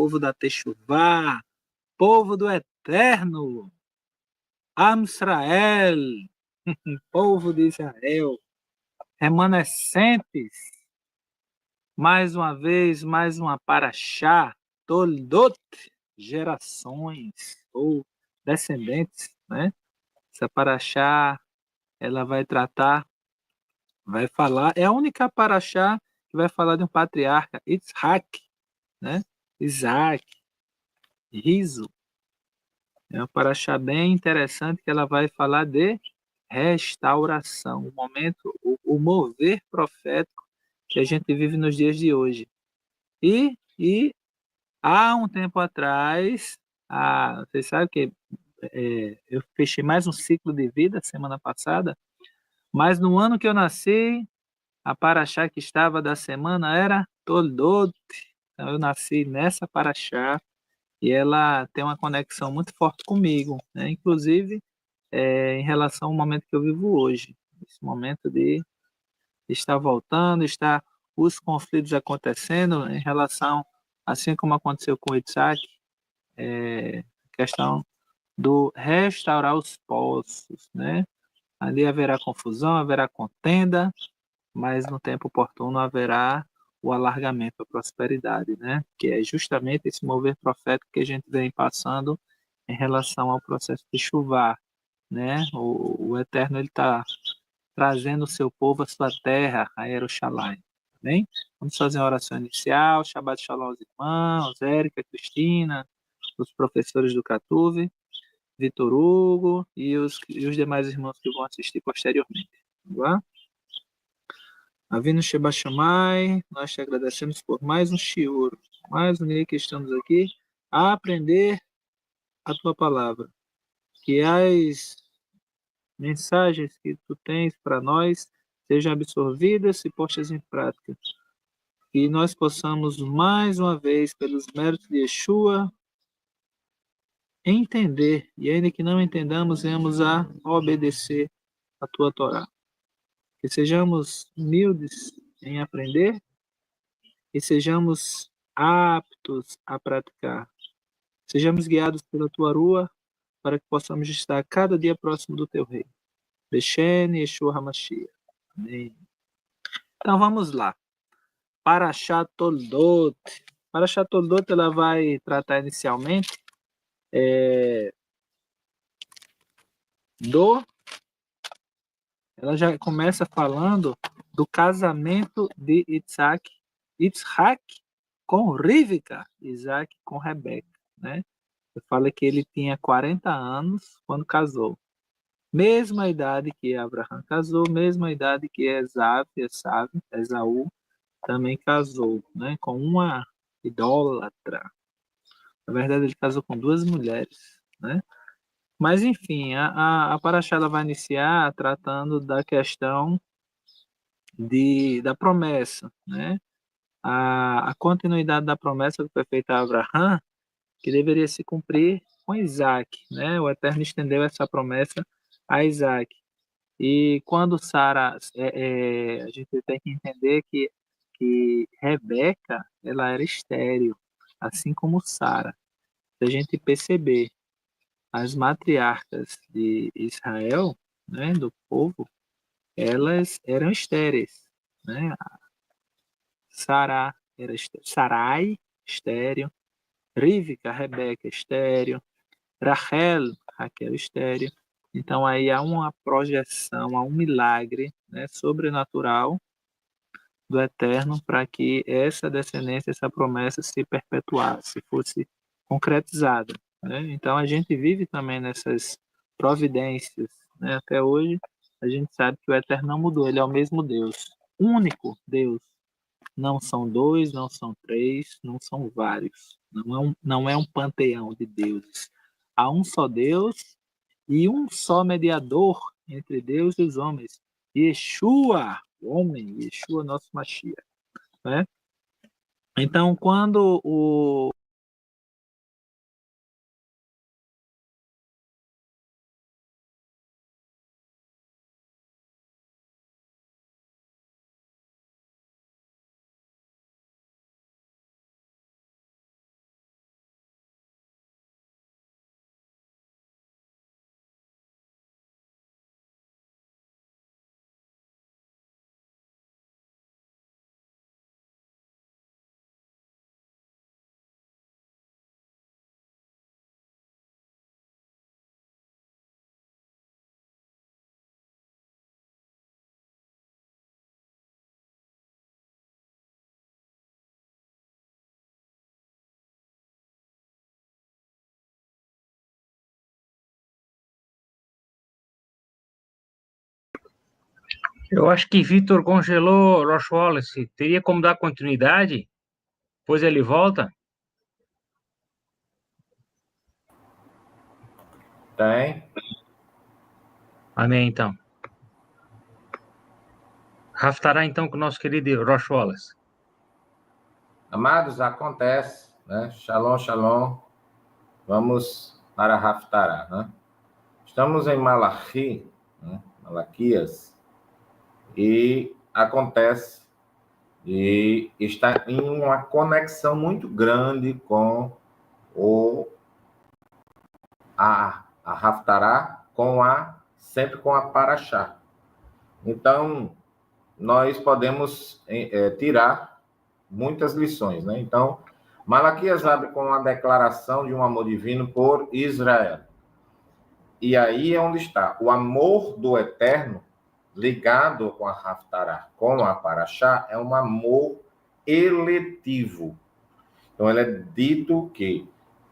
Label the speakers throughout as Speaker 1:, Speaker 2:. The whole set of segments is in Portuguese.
Speaker 1: povo da Techuvá, povo do Eterno, Am Israel, povo de Israel, remanescentes, mais uma vez, mais uma paraxá, Toldot, gerações ou descendentes, né? Essa paraxá, ela vai tratar, vai falar, é a única paraxá que vai falar de um patriarca, Isaac, né? Isaac, riso. É uma paraxá bem interessante que ela vai falar de restauração, o momento, o mover profético que a gente vive nos dias de hoje. E há um tempo atrás, vocês sabem que eu fechei mais um ciclo de vida semana passada, mas no ano que eu nasci, a paraxá que estava da semana era Toldot. Então eu nasci nessa paraxá e ela tem uma conexão muito forte comigo, né? Inclusive em relação ao momento que eu vivo hoje, esse momento de estar voltando, estar os conflitos acontecendo em relação, assim como aconteceu com o Isaac, questão do restaurar os poços, né? Ali haverá confusão, haverá contenda, mas no tempo oportuno haverá o alargamento, a prosperidade, né? Que é justamente esse mover profético que a gente vem passando em relação ao processo de chuvar, né? O Eterno ele está trazendo o seu povo à sua terra, a Jerusalém. Bem? Vamos fazer uma oração inicial, Shabbat Shalom aos irmãos, Érica, Cristina, os professores do Catuve, Vitor Hugo e os demais irmãos que vão assistir posteriormente. Vamos lá? Avino Sheba Shammai, nós te agradecemos por mais um shiur, mais um dia que estamos aqui a aprender a tua palavra. Que as mensagens que tu tens para nós sejam absorvidas e postas em prática. Que nós possamos mais uma vez, pelos méritos de Yeshua, entender, e ainda que não entendamos, venhamos a obedecer a tua Torá. Que sejamos humildes em aprender e sejamos aptos a praticar. Sejamos guiados pela tua rua para que possamos estar cada dia próximo do teu reino. Beshene Yeshua HaMashiach. Amém. Então vamos lá. Parashat Toldot. Parashat Toldot ela vai tratar inicialmente do... Ela já começa falando do casamento de Isaac com Rivka, Isaac com Rebeca, né? Fala que ele tinha 40 anos quando casou. Mesma idade que Abraão casou, mesma idade que Esaú também casou, né? Com uma idólatra. Na verdade, ele casou com duas mulheres, né? Mas, enfim, a Paraxá ela vai iniciar tratando da questão da promessa, né? A continuidade da promessa que foi feita a Abraão, que deveria se cumprir com Isaac, né? O Eterno estendeu essa promessa a Isaac. E quando Sara, a gente tem que entender que Rebeca, ela era estéril, assim como Sara. Se a gente perceber, as matriarcas de Israel, né, do povo, elas eram estéreis, né? Sarai, estéreo, Rivka, Rebeca, estéreo, Raquel, estéreo. Então aí há uma projeção, há um milagre, né, sobrenatural do Eterno para que essa descendência, essa promessa se perpetuasse, fosse concretizada, né? Então a gente vive também nessas providências, né? Até hoje a gente sabe que o Eterno não mudou, ele é o mesmo Deus, único Deus. Não são dois, não são três, não são vários. Não é um panteão de deuses. Há um só Deus e um só mediador entre Deus e os homens. Yeshua, o homem, Yeshua, nosso Mashiach, né? Então, quando o
Speaker 2: Eu acho que Vitor congelou Roche Wallace. Teria como dar continuidade? Depois ele volta?
Speaker 3: Tem.
Speaker 2: Amém, então. Raftará, então, com o nosso querido Roche Wallace.
Speaker 3: Amados, acontece, né? Shalom, shalom. Vamos para Haftará, né? Estamos em Malachi, né? Malaquias, e acontece, e está em uma conexão muito grande com a Haftará, sempre com a Paraxá. Então, nós podemos tirar muitas lições, né? Então, Malaquias abre com a declaração de um amor divino por Israel. E aí é onde está o amor do Eterno ligado com a Haftará, com a Paraxá, é um amor eletivo. Então, ele é dito que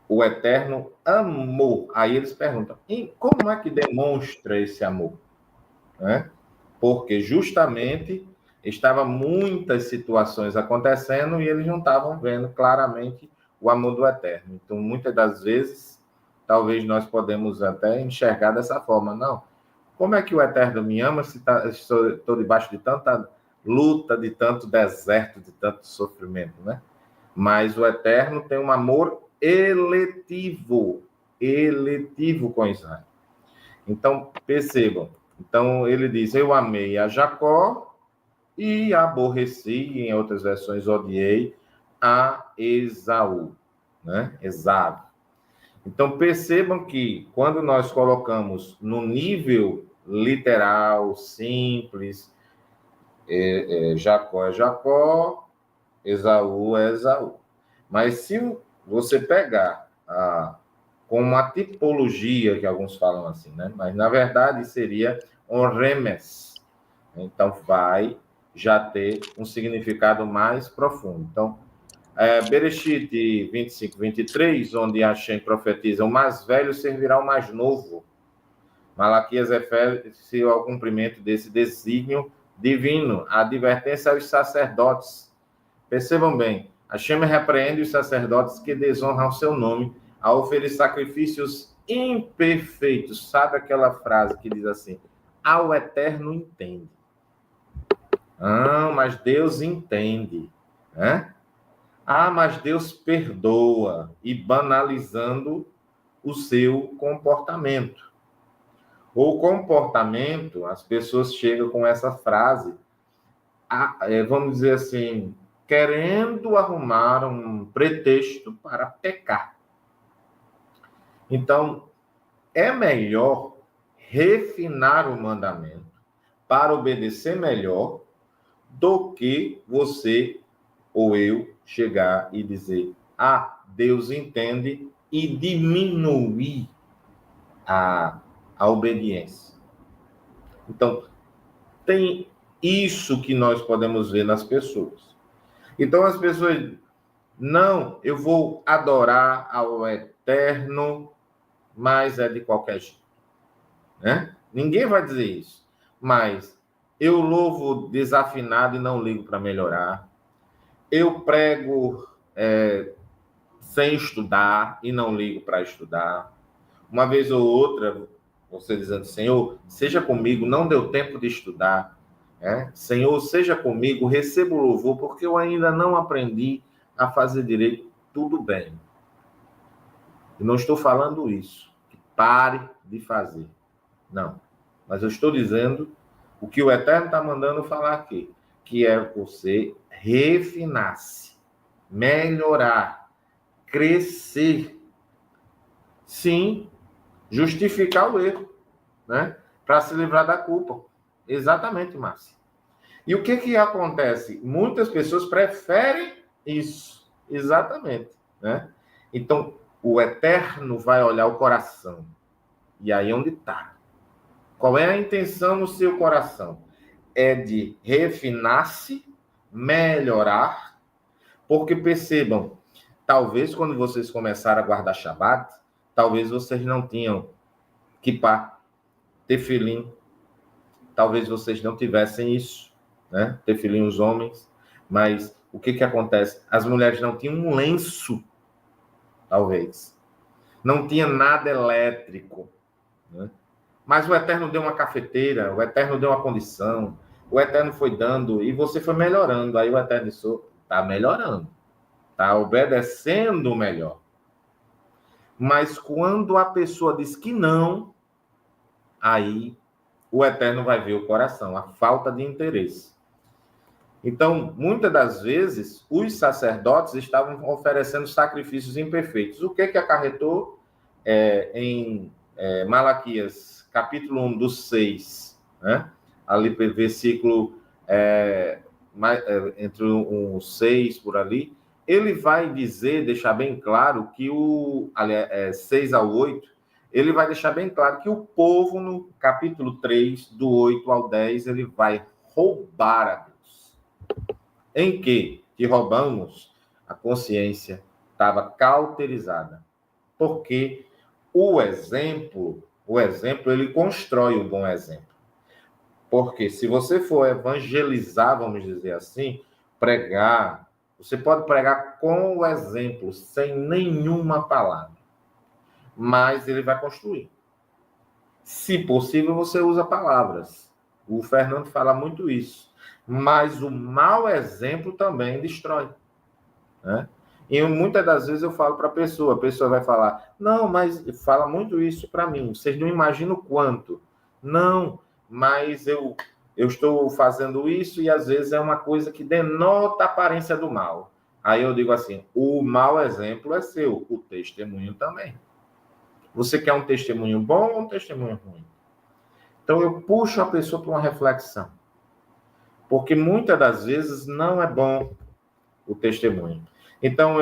Speaker 3: o Eterno amou. Aí eles perguntam, e como é que demonstra esse amor? Né? Porque justamente estavam muitas situações acontecendo e eles não estavam vendo claramente o amor do Eterno. Então, muitas das vezes, talvez nós podemos até enxergar dessa forma. Não, como é que o Eterno me ama se estou debaixo de tanta luta, de tanto deserto, de tanto sofrimento, né? Mas o Eterno tem um amor eletivo com Israel. Então, percebam. Então, ele diz, eu amei a Jacó e aborreci, em outras versões, odiei a Esaú, né? Esaú. Então, percebam que quando nós colocamos no nível literal, simples, Jacó é Jacó, Esaú é Esaú. Mas se você pegar com uma tipologia, que alguns falam assim, né? Mas, na verdade, seria um remes. Então, vai já ter um significado mais profundo. Então, Bereshit 25, 23, onde Hashem profetiza, o mais velho servirá o mais novo. Malaquias refere-se ao cumprimento desse desígnio divino, a advertência aos sacerdotes. Percebam bem, Hashem repreende os sacerdotes que desonram o seu nome ao oferecer sacrifícios imperfeitos. Sabe aquela frase que diz assim, ao Eterno entende. Ah, mas Deus entende, né? Ah, mas Deus perdoa, e banalizando o seu comportamento. O comportamento, as pessoas chegam com essa frase, vamos dizer assim, querendo arrumar um pretexto para pecar. Então, é melhor refinar o mandamento para obedecer melhor do que você ou eu chegar e dizer, Deus entende, e diminuir a obediência. Então, tem isso que nós podemos ver nas pessoas. Então, as pessoas, não, eu vou adorar ao Eterno, mas é de qualquer jeito. Né? Ninguém vai dizer isso. Mas eu louvo desafinado e não ligo para melhorar. Eu prego sem estudar e não ligo para estudar. Uma vez ou outra, você dizendo, Senhor, seja comigo, não deu tempo de estudar. Senhor, seja comigo, receba o louvor, porque eu ainda não aprendi a fazer direito. Tudo bem. Eu não estou falando isso, que pare de fazer. Não. Mas eu estou dizendo o que o Eterno está mandando falar aqui, que é você refinar-se, melhorar, crescer. Sim, justificar o erro, né? Para se livrar da culpa. Exatamente, Márcia. E o que acontece? Muitas pessoas preferem isso. Exatamente, né? Então, o Eterno vai olhar o coração. E aí é onde está. Qual é a intenção no seu coração? É de refinar-se, melhorar, porque percebam, talvez quando vocês começaram a guardar Shabat, talvez vocês não tinham kippah, tefilim, talvez vocês não tivessem isso, né? Ter filhinhos homens, mas o que acontece? As mulheres não tinham um lenço, talvez. Não tinha nada elétrico, né? Mas o Eterno deu uma cafeteira, o Eterno deu uma condição, o Eterno foi dando e você foi melhorando. Aí o Eterno disse, está melhorando, está obedecendo melhor. Mas quando a pessoa diz que não, aí o Eterno vai ver o coração, a falta de interesse. Então, muitas das vezes, os sacerdotes estavam oferecendo sacrifícios imperfeitos. O que acarretou em Malaquias, capítulo 1, do 6, né? Ali, versículo entre o 6, por ali, ele vai dizer, deixar bem claro que 6 ao 8, ele vai deixar bem claro que o povo, no capítulo 3, do 8 ao 10, ele vai roubar a Deus. Em que roubamos? A consciência estava cauterizada. Porque o exemplo, ele constrói o bom exemplo. Porque se você for evangelizar, vamos dizer assim, pregar, você pode pregar com o exemplo, sem nenhuma palavra. Mas ele vai construir. Se possível, você usa palavras. O Fernando fala muito isso. Mas o mau exemplo também destrói, né? E muitas das vezes eu falo para a pessoa vai falar, não, mas fala muito isso para mim, vocês não imaginam o quanto. Não, mas eu estou fazendo isso e às vezes é uma coisa que denota a aparência do mal. Aí eu digo assim, o mau exemplo é seu, o testemunho também. Você quer um testemunho bom ou um testemunho ruim? Então eu puxo a pessoa para uma reflexão. Porque muitas das vezes não é bom o testemunho. Então,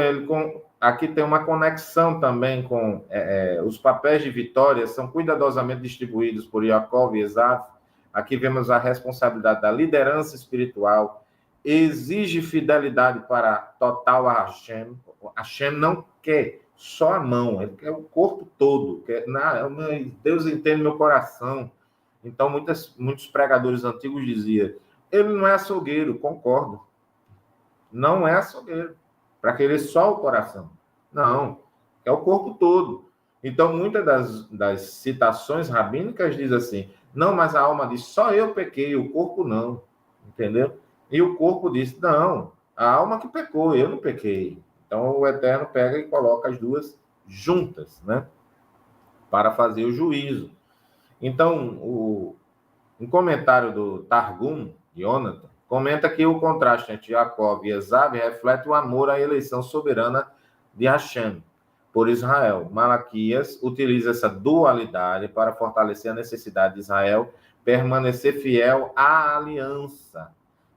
Speaker 3: aqui tem uma conexão também com os papéis de vitória, são cuidadosamente distribuídos por Jacob e Esaú. Aqui vemos a responsabilidade da liderança espiritual, exige fidelidade para total a Hashem. Hashem não quer só a mão, ele quer o corpo todo. Deus entende meu coração. Então, muitos pregadores antigos diziam, ele não é açougueiro, concordo. Não é açougueiro, para querer só o coração. Não, é o corpo todo. Então, muitas das citações rabínicas diz assim, não, mas a alma diz, só eu pequei, o corpo não. Entendeu? E o corpo diz, não, a alma que pecou, eu não pequei. Então, o Eterno pega e coloca as duas juntas, né? Para fazer o juízo. Então, um comentário do Targum, Jonathan, comenta que o contraste entre Jacob e Esaú reflete o amor à eleição soberana de Hashem por Israel. Malaquias utiliza essa dualidade para fortalecer a necessidade de Israel permanecer fiel à aliança.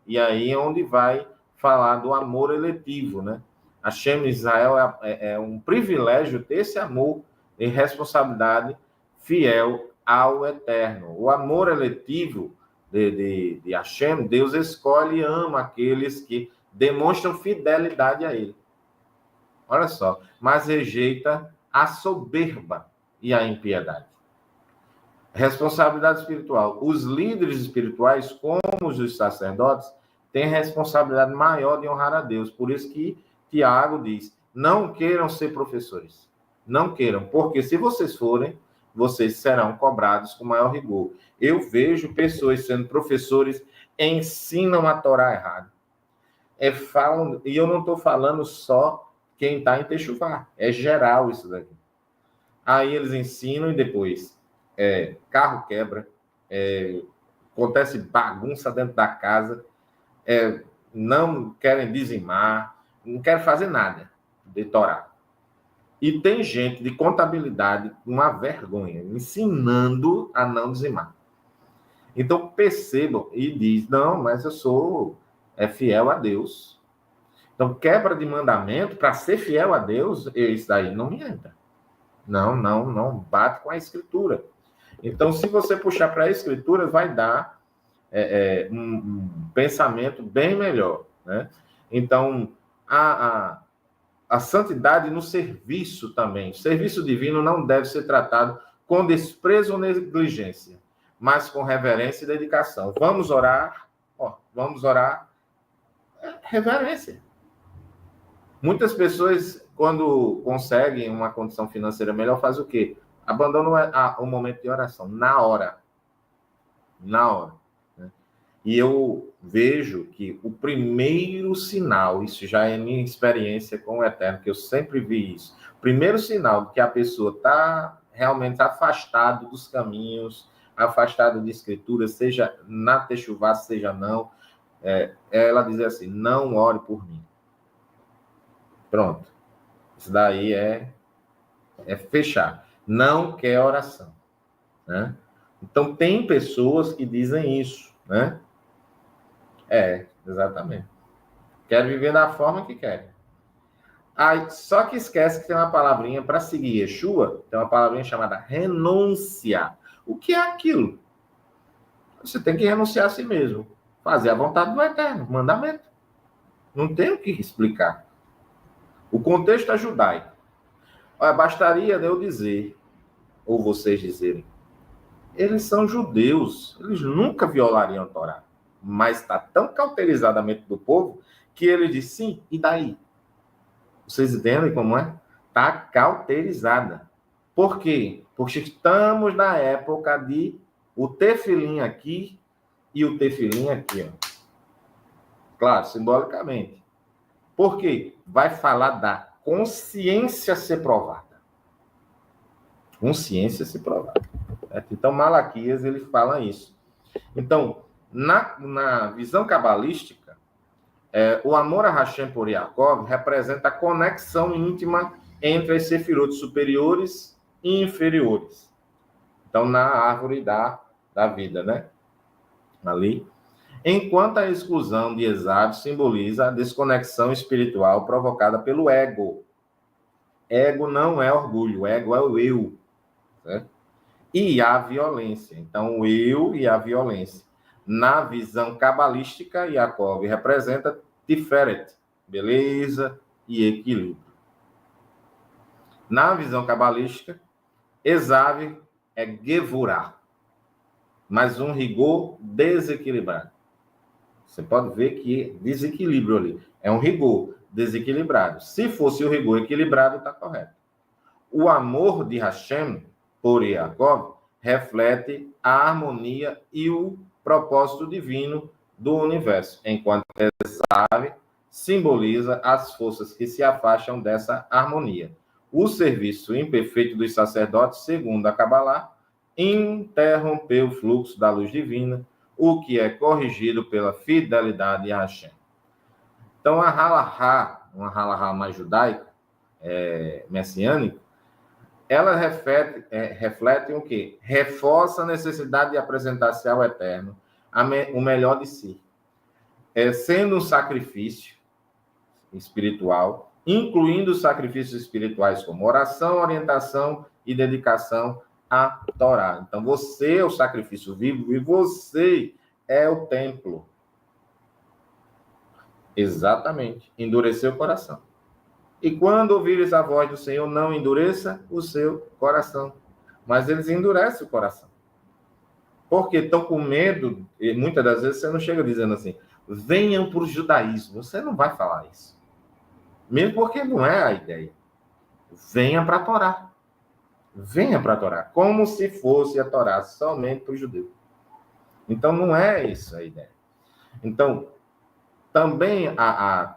Speaker 3: E aí é onde vai falar do amor eletivo, né? Hashem e Israel é um privilégio ter esse amor e responsabilidade fiel ao Eterno. O amor eletivo de Hashem, Deus escolhe e ama aqueles que demonstram fidelidade a Ele. Olha só, mas rejeita a soberba e a impiedade. Responsabilidade espiritual. Os líderes espirituais, como os sacerdotes, têm responsabilidade maior de honrar a Deus. Por isso que Tiago diz, não queiram ser professores. Não queiram, porque se vocês forem, vocês serão cobrados com maior rigor. Eu vejo pessoas sendo professores, ensinam a Torá errado. E eu não estou falando só quem está em Techuvá, é geral isso daqui. Aí eles ensinam e depois carro quebra, acontece bagunça dentro da casa, não querem dizimar, não querem fazer nada de Torá. E tem gente de contabilidade, uma vergonha, ensinando a não dizimar. Então, percebam e diz, não, mas eu sou fiel a Deus. Então, quebra de mandamento para ser fiel a Deus, isso daí não me entra. Não bate com a Escritura. Então, se você puxar para a Escritura, vai dar um pensamento bem melhor, né? Então, a santidade no serviço também. O serviço divino não deve ser tratado com desprezo ou negligência, mas com reverência e dedicação. Vamos orar, vamos orar, reverência. Muitas pessoas, quando conseguem uma condição financeira melhor, fazem o quê? Abandonam o momento de oração, na hora. Na hora. Né? E eu vejo que o primeiro sinal, isso já é minha experiência com o Eterno, que eu sempre vi isso, o primeiro sinal de que a pessoa está realmente afastado dos caminhos, afastado de escritura, seja na techuvá, seja não, ela diz assim, não ore por mim. Pronto. Isso daí é fechar. Não quer oração. Né? Então, tem pessoas que dizem isso. Né? Exatamente. Quer viver da forma que quer. Só que esquece que tem uma palavrinha para seguir Yeshua, tem uma palavrinha chamada renúncia. O que é aquilo? Você tem que renunciar a si mesmo. Fazer a vontade do Eterno, mandamento. Não tem o que explicar. O contexto é judaico. Olha, bastaria eu dizer, ou vocês dizerem, eles são judeus, eles nunca violariam a Torá. Mas está tão cauterizado a mente do povo que ele diz, sim, e daí? Vocês entendem como é? Está cauterizada. Por quê? Porque estamos na época de o tefilim aqui e o tefilim aqui. Ó. Claro, simbolicamente. Por quê? Vai falar da consciência ser provada. Consciência ser provada. Então, Malaquias, ele fala isso. Então, na visão cabalística, o amor a Hashem por Yaakov representa a conexão íntima entre as sefirot superiores e inferiores. Então, na árvore da vida, né? Ali. Enquanto a exclusão de Esav simboliza a desconexão espiritual provocada pelo ego. Ego não é orgulho, ego é o eu. Certo? E a violência. Então, o eu e a violência. Na visão cabalística, Yaakov representa Tiferet, beleza e equilíbrio. Na visão cabalística, Esav é Gevurah, mas um rigor desequilibrado. Você pode ver que desequilíbrio ali. É um rigor desequilibrado. Se fosse o rigor equilibrado, está correto. O amor de Hashem por Yaakov reflete a harmonia e o propósito divino do universo, enquanto Esav simboliza as forças que se afastam dessa harmonia. O serviço imperfeito dos sacerdotes, segundo a Kabbalah, interrompeu o fluxo da luz divina, o que é corrigido pela fidelidade a Hashem. Então, a halahá, uma halahá mais judaica, messiânica, ela reflete o quê? Reforça a necessidade de apresentar-se ao Eterno o melhor de si, sendo um sacrifício espiritual, incluindo os sacrifícios espirituais como oração, orientação e dedicação à Torá. Então, você é o sacrifício vivo e você é o templo. Exatamente. Endurecer o coração. E quando ouvires a voz do Senhor, não endureça o seu coração. Mas eles endurecem o coração. Porque estão com medo, e muitas das vezes você não chega dizendo assim, venham para o judaísmo. Você não vai falar isso. Mesmo porque não é a ideia. Venha para a Torá. Venha para a Torá. Como se fosse a Torá somente para o judeu. Então, não é isso a ideia. Então, também a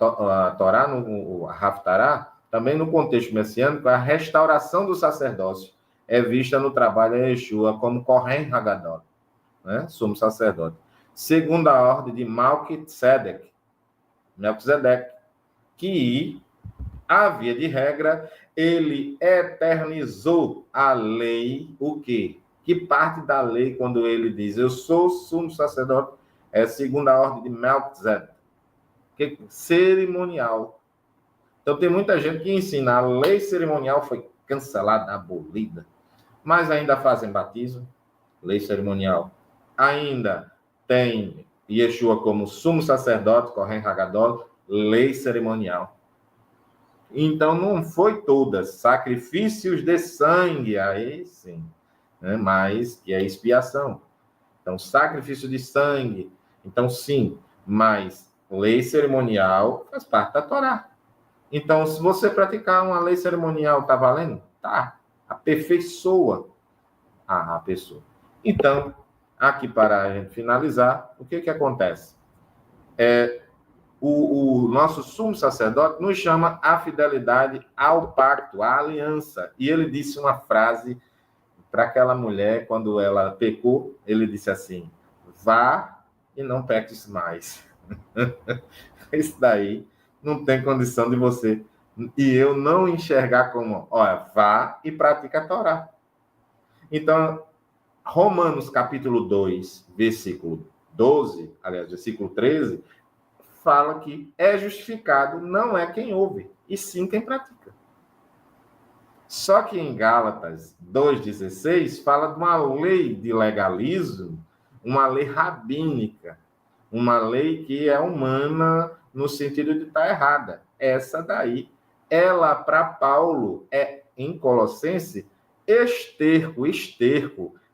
Speaker 3: Torá, a Haftará, também no contexto messiânico, a restauração do sacerdócio é vista no trabalho de Yeshua como Kohen Hagadol, né? Sumo sacerdote. Segundo a ordem de Melquisedeque, que, a via de regra, ele eternizou a lei, o quê? Que parte da lei, quando ele diz, eu sou sumo sacerdote, é segundo a ordem de Melquisedeque, que cerimonial. Então, tem muita gente que ensina a lei cerimonial foi cancelada, abolida, mas ainda fazem batismo, lei cerimonial. Ainda tem Yeshua como sumo sacerdote, Kohen Hagadol, lei cerimonial. Então, não foi todas. Sacrifícios de sangue, aí sim. Né? Mas que é expiação. Então, sacrifício de sangue. Então, sim, mas lei cerimonial faz parte da Torá. Então, se você praticar uma lei cerimonial, tá valendo? Tá. Aperfeiçoa a pessoa. Então, aqui para a gente finalizar, o que acontece? O nosso sumo sacerdote nos chama à fidelidade ao pacto, à aliança. E ele disse uma frase para aquela mulher, quando ela pecou, ele disse assim: vá e não peques mais. Isso daí não tem condição de você e eu não enxergar como, olha, vá e pratica a Torá. Então, Romanos capítulo 2, versículo 12, aliás, versículo 13, fala que é justificado não é quem ouve, e sim quem pratica. Só que em Gálatas 2,16 fala de uma lei de legalismo, uma lei rabínica, uma lei que é humana no sentido de estar errada. Essa daí, ela para Paulo é em Colossenses esterco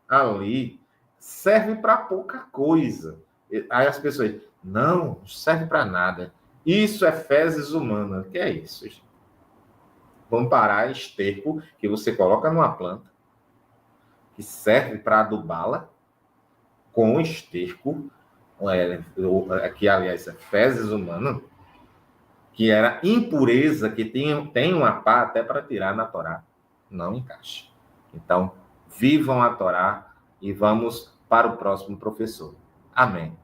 Speaker 3: ali serve para pouca coisa. Aí as pessoas, não serve para nada. Isso é fezes humana. Que é isso, gente? Vamos parar esterco que você coloca numa planta que serve para adubá-la com esterco, que aliás é fezes humana, que era impureza, que tem uma pá até para tirar na Torá. Não encaixa. Então, vivam a Torá e vamos para o próximo professor. Amém.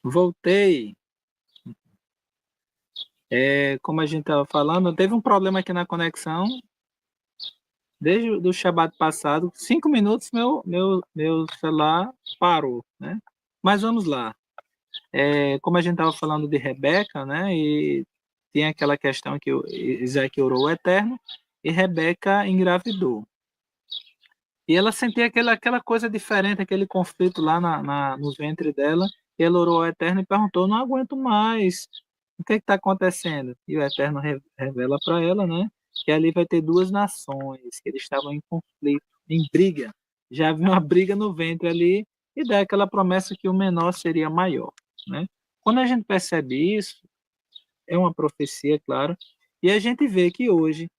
Speaker 1: Voltei. Como a gente estava falando, teve um problema aqui na conexão. Desde o Shabbat passado, 5 minutos, meu celular parou, né? Mas vamos lá. Como a gente estava falando de Rebeca, né? E tem aquela questão que Isaac orou o Eterno e Rebeca engravidou. E ela sentia aquela coisa diferente, aquele conflito lá no ventre dela. E ela orou ao Eterno e perguntou: não aguento mais. O que está acontecendo? E o Eterno revela para ela, né? Que ali vai ter duas nações, que eles estavam em conflito, em briga. Já havia uma briga no ventre ali e dá aquela promessa que o menor seria maior, né? Quando a gente percebe isso, é uma profecia, claro, e a gente vê que hoje,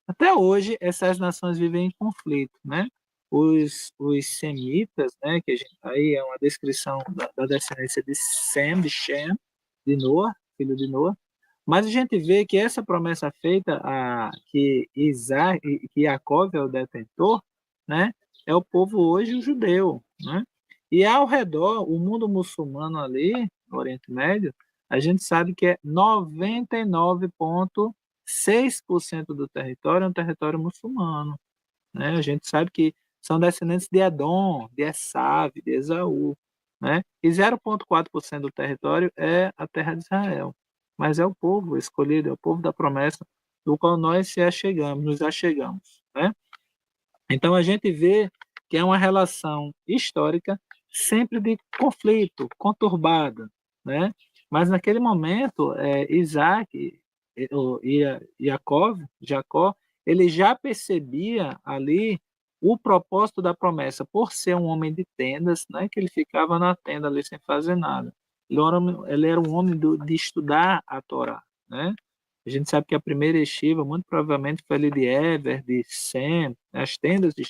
Speaker 1: até hoje, essas nações vivem em conflito, né? Os semitas, né, que a gente, aí é uma descrição da descendência de Sem, de Shem, de Noa, filho de Noa, mas a gente vê que essa promessa feita que Isaac, que Jacó é o detentor, né, é o povo hoje o judeu, né? E ao redor, o mundo muçulmano ali, no Oriente Médio, a gente sabe que é 99,6% do território é um território muçulmano, né? A gente sabe que são descendentes de Edom, de Esav, de Esaú, né? E 0,4% do território é a terra de Israel. Mas é o povo escolhido, é o povo da promessa, do qual nós nos achegamos, né? Então a gente vê que é uma relação histórica sempre de conflito, conturbada, né? Mas naquele momento, Isaac Jacó, ele já percebia ali o propósito da promessa, por ser um homem de tendas, né? Que ele ficava na tenda ali sem fazer nada. Ele era um homem de estudar a Torá, né? A gente sabe que a primeira estiva, muito provavelmente, foi ali de Ever, de Sem, as tendas de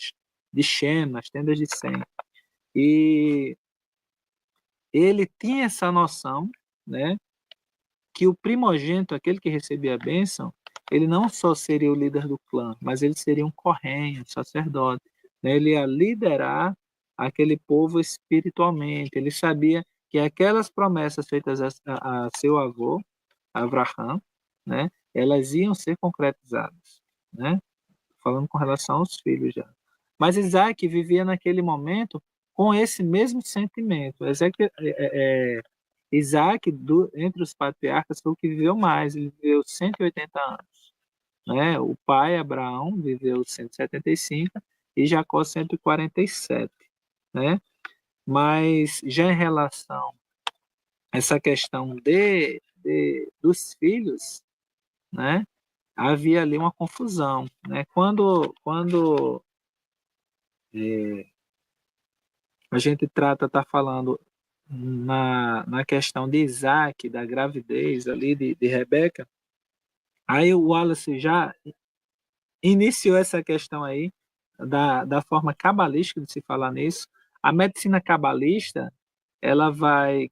Speaker 1: Shem, as tendas de Sem. E ele tinha essa noção, né, que o primogênito, aquele que recebia a bênção, ele não só seria o líder do clã, mas ele seria um correnho, um sacerdote, né? Ele ia liderar aquele povo espiritualmente. Ele sabia que aquelas promessas feitas a seu avô, Abraham, né, elas iam ser concretizadas, né? Falando com relação aos filhos já. Mas Isaac vivia naquele momento com esse mesmo sentimento. Isaac, entre os patriarcas, foi o que viveu mais. Ele viveu 180 anos. Né? O pai, Abraão, viveu 175 e Jacó 147. Né? Mas já em relação a essa questão dos filhos, né? havia ali uma confusão, né? Quando a gente tá falando na questão de Isaac, da gravidez ali de Rebeca, aí o Wallace já iniciou essa questão aí da forma cabalística de se falar nisso. A medicina cabalística, ela vai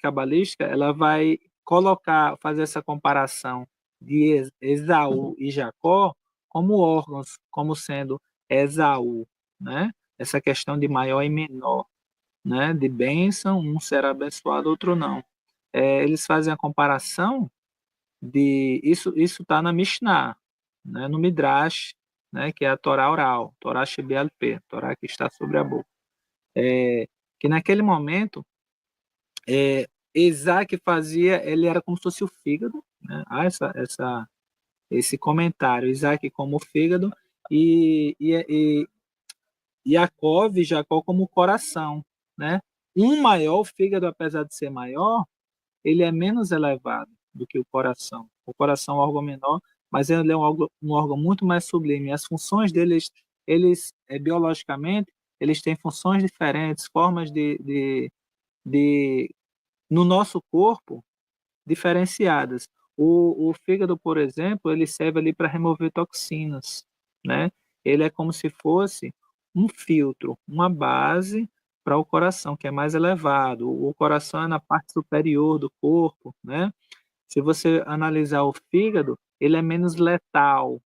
Speaker 1: fazer essa comparação de Esaú e Jacó como órgãos, como sendo Esaú, né? Essa questão de maior e menor, né? De bênção, um será abençoado, outro não. Eles fazem a comparação de isso está na Mishnah, né? No Midrash, né? Que é a Torá oral, Torá Shebe'al-Peh, Torá que está sobre a boca. Que naquele momento Isaac fazia, ele era como se fosse o fígado, né? Há esse comentário, Isaac como o fígado e Jacó como o coração, né? O fígado, apesar de ser maior, ele é menos elevado do que o coração. O coração é um órgão menor, mas ele é um órgão muito mais sublime. As funções deles, biologicamente, eles têm funções diferentes, formas de no nosso corpo diferenciadas. O fígado, por exemplo, ele serve ali para remover toxinas, né? Ele é como se fosse um filtro, uma base para o coração, que é mais elevado. O coração é na parte superior do corpo, né? Se você analisar o fígado, ele é menos letal,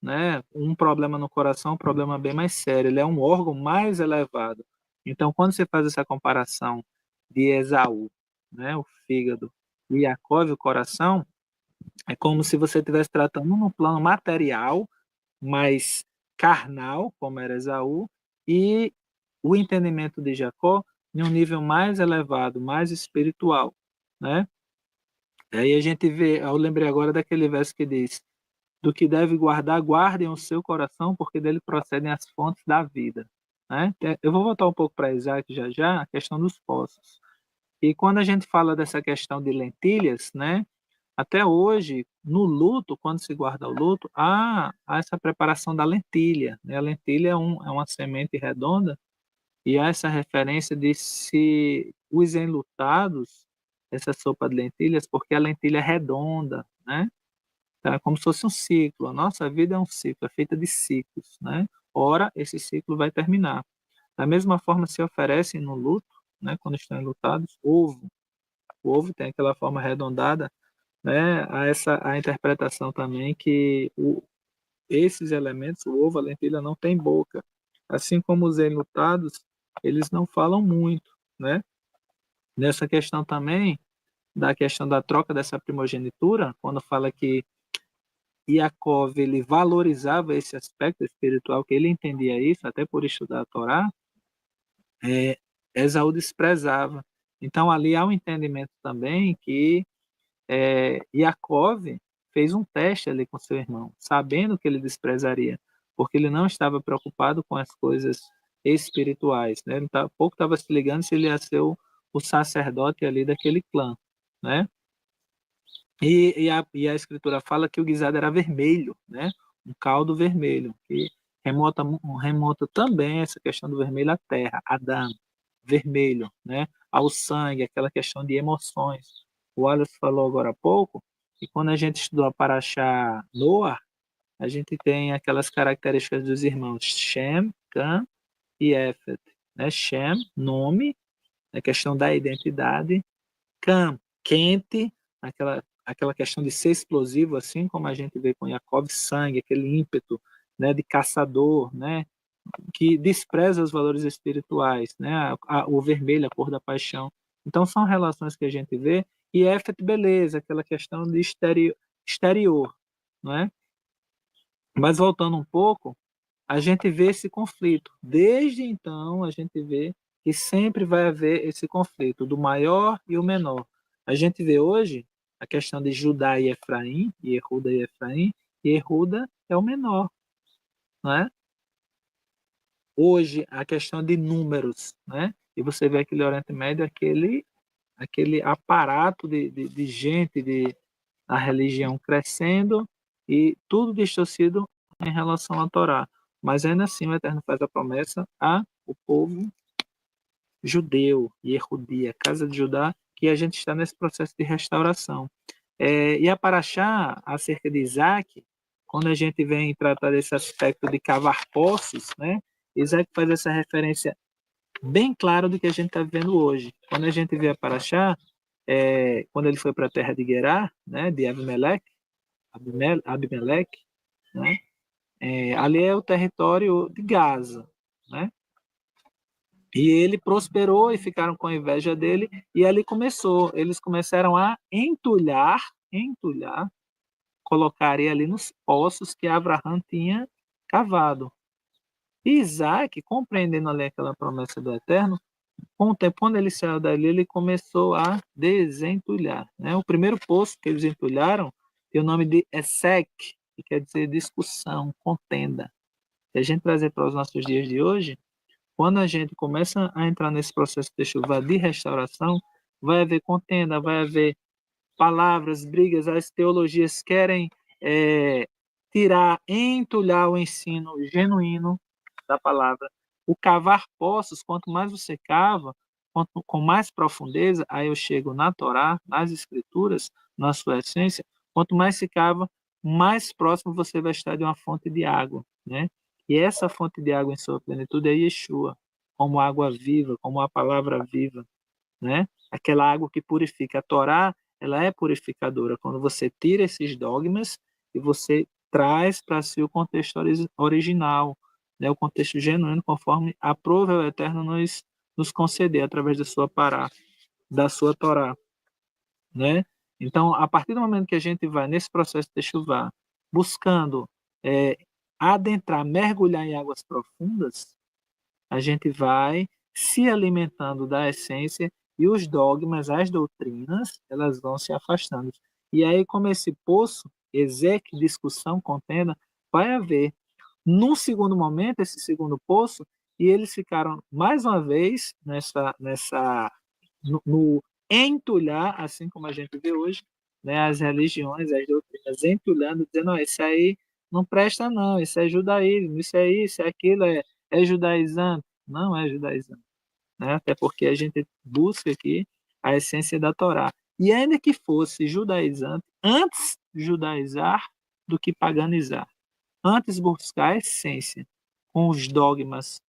Speaker 1: né? Um problema no coração é um problema bem mais sério, ele é um órgão mais elevado. Então, quando você faz essa comparação de Esaú, né, o fígado, e Jacó, o coração, é como se você estivesse tratando no plano material, mais carnal, como era Esaú, e o entendimento de Jacó em um nível mais elevado, mais espiritual, né? Aí a gente vê, eu lembrei agora daquele verso que diz: do que deve guardar, guardem o seu coração, porque dele procedem as fontes da vida. Né? Eu vou voltar um pouco para Isaac já já, a questão dos poços. E quando a gente fala dessa questão de lentilhas, né? Até hoje, no luto, quando se guarda o luto, há essa preparação da lentilha. Né? A lentilha é uma semente redonda e há essa referência de se os enlutados, essa sopa de lentilhas, porque a lentilha é redonda, né? Tá? Como se fosse um ciclo. A nossa vida é um ciclo, é feita de ciclos, né? Ora, esse ciclo vai terminar. Da mesma forma, se oferecem no luto, né? Quando estão enlutados, ovo. O ovo tem aquela forma arredondada, né? A interpretação também que esses elementos, o ovo, a lentilha, não tem boca. Assim como os enlutados, eles não falam muito, né? Nessa questão também, da questão da troca dessa primogenitura, quando fala que Yaakov, ele valorizava esse aspecto espiritual, que ele entendia isso, até por estudar a Torá, Esaú desprezava. Então, ali há um entendimento também que Yaakov fez um teste ali com seu irmão, sabendo que ele desprezaria, porque ele não estava preocupado com as coisas espirituais, né? Ele pouco estava se ligando se ele ia ser o sacerdote ali daquele clã, né? E a escritura fala que o guisado era vermelho, né? Um caldo vermelho, que remonta também essa questão do vermelho à terra, Adão, vermelho, né? Ao sangue, aquela questão de emoções. O Wallace falou agora há pouco, e quando a gente estudou a Paraxá Noah, a gente tem aquelas características dos irmãos Shem, Cam e Efet. Né? Shem, nome, a questão da identidade. Cam, quente, aquela questão de ser explosivo, assim como a gente vê com Jacob, sangue, aquele ímpeto, né, de caçador, né, que despreza os valores espirituais, né, o vermelho, a cor da paixão. Então são relações que a gente vê, e Efet, beleza, aquela questão de exterior, não é? Mas voltando um pouco, a gente vê esse conflito. Desde então, a gente vê que sempre vai haver esse conflito do maior e o menor. A gente vê hoje a questão de Judá e Efraim, e Erruda e Efraim, e Erruda é o menor, não é? Hoje, a questão de números, né? E você vê aquele Oriente Médio, aquele aparato de gente, a religião crescendo e tudo distorcido em relação à Torá. Mas ainda assim o Eterno faz a promessa ao povo judeu, Yehudi, a casa de Judá, que a gente está nesse processo de restauração. E a Paraxá, acerca de Isaac, quando a gente vem tratar desse aspecto de cavar poços, né, Isaac faz essa referência bem clara do que a gente está vivendo hoje. Quando a gente vê a Paraxá, quando ele foi para a terra de Gerar, né, de Abimeleque, né, ali é o território de Gaza, né? E ele prosperou e ficaram com inveja dele, e ali começou. Eles começaram a entulhar, colocaria ali nos poços que Abraão tinha cavado. E Isaac, compreendendo ali aquela promessa do Eterno, com o tempo, quando ele saiu dali, ele começou a desentulhar, né? O primeiro poço que eles entulharam tem o nome de Esek, que quer dizer discussão, contenda. Se a gente trazer para os nossos dias de hoje, quando a gente começa a entrar nesse processo de chuva de restauração, vai haver contenda, vai haver palavras, brigas, as teologias querem tirar, entulhar o ensino genuíno da palavra. O cavar poços, quanto mais você cava, com mais profundeza, aí eu chego na Torá, nas Escrituras, na sua essência, quanto mais se cava, mais próximo você vai estar de uma fonte de água, né? E essa fonte de água em sua plenitude é Yeshua, como água viva, como a palavra viva, né? Aquela água que purifica. A Torá, ela é purificadora. Quando você tira esses dogmas e você traz para si o contexto original, né? O contexto genuíno, conforme aprove o Eterno nos conceder através da sua pará, da sua Torá, né? Então, a partir do momento que a gente vai nesse processo de chuva, buscando adentrar, mergulhar em águas profundas, a gente vai se alimentando da essência e os dogmas, as doutrinas, elas vão se afastando. E aí, como esse poço, exeque, discussão, contenda, vai haver. Num segundo momento, esse segundo poço, e eles ficaram mais uma vez no entulhar, assim como a gente vê hoje, né, as religiões, as doutrinas, entulhando, dizendo, isso aí não presta não, isso é judaísmo, isso é aquilo, é judaizante. Não é judaizante, né? Até porque a gente busca aqui a essência da Torá. E ainda que fosse judaizante, antes judaizar do que paganizar. Antes buscar a essência com os dogmas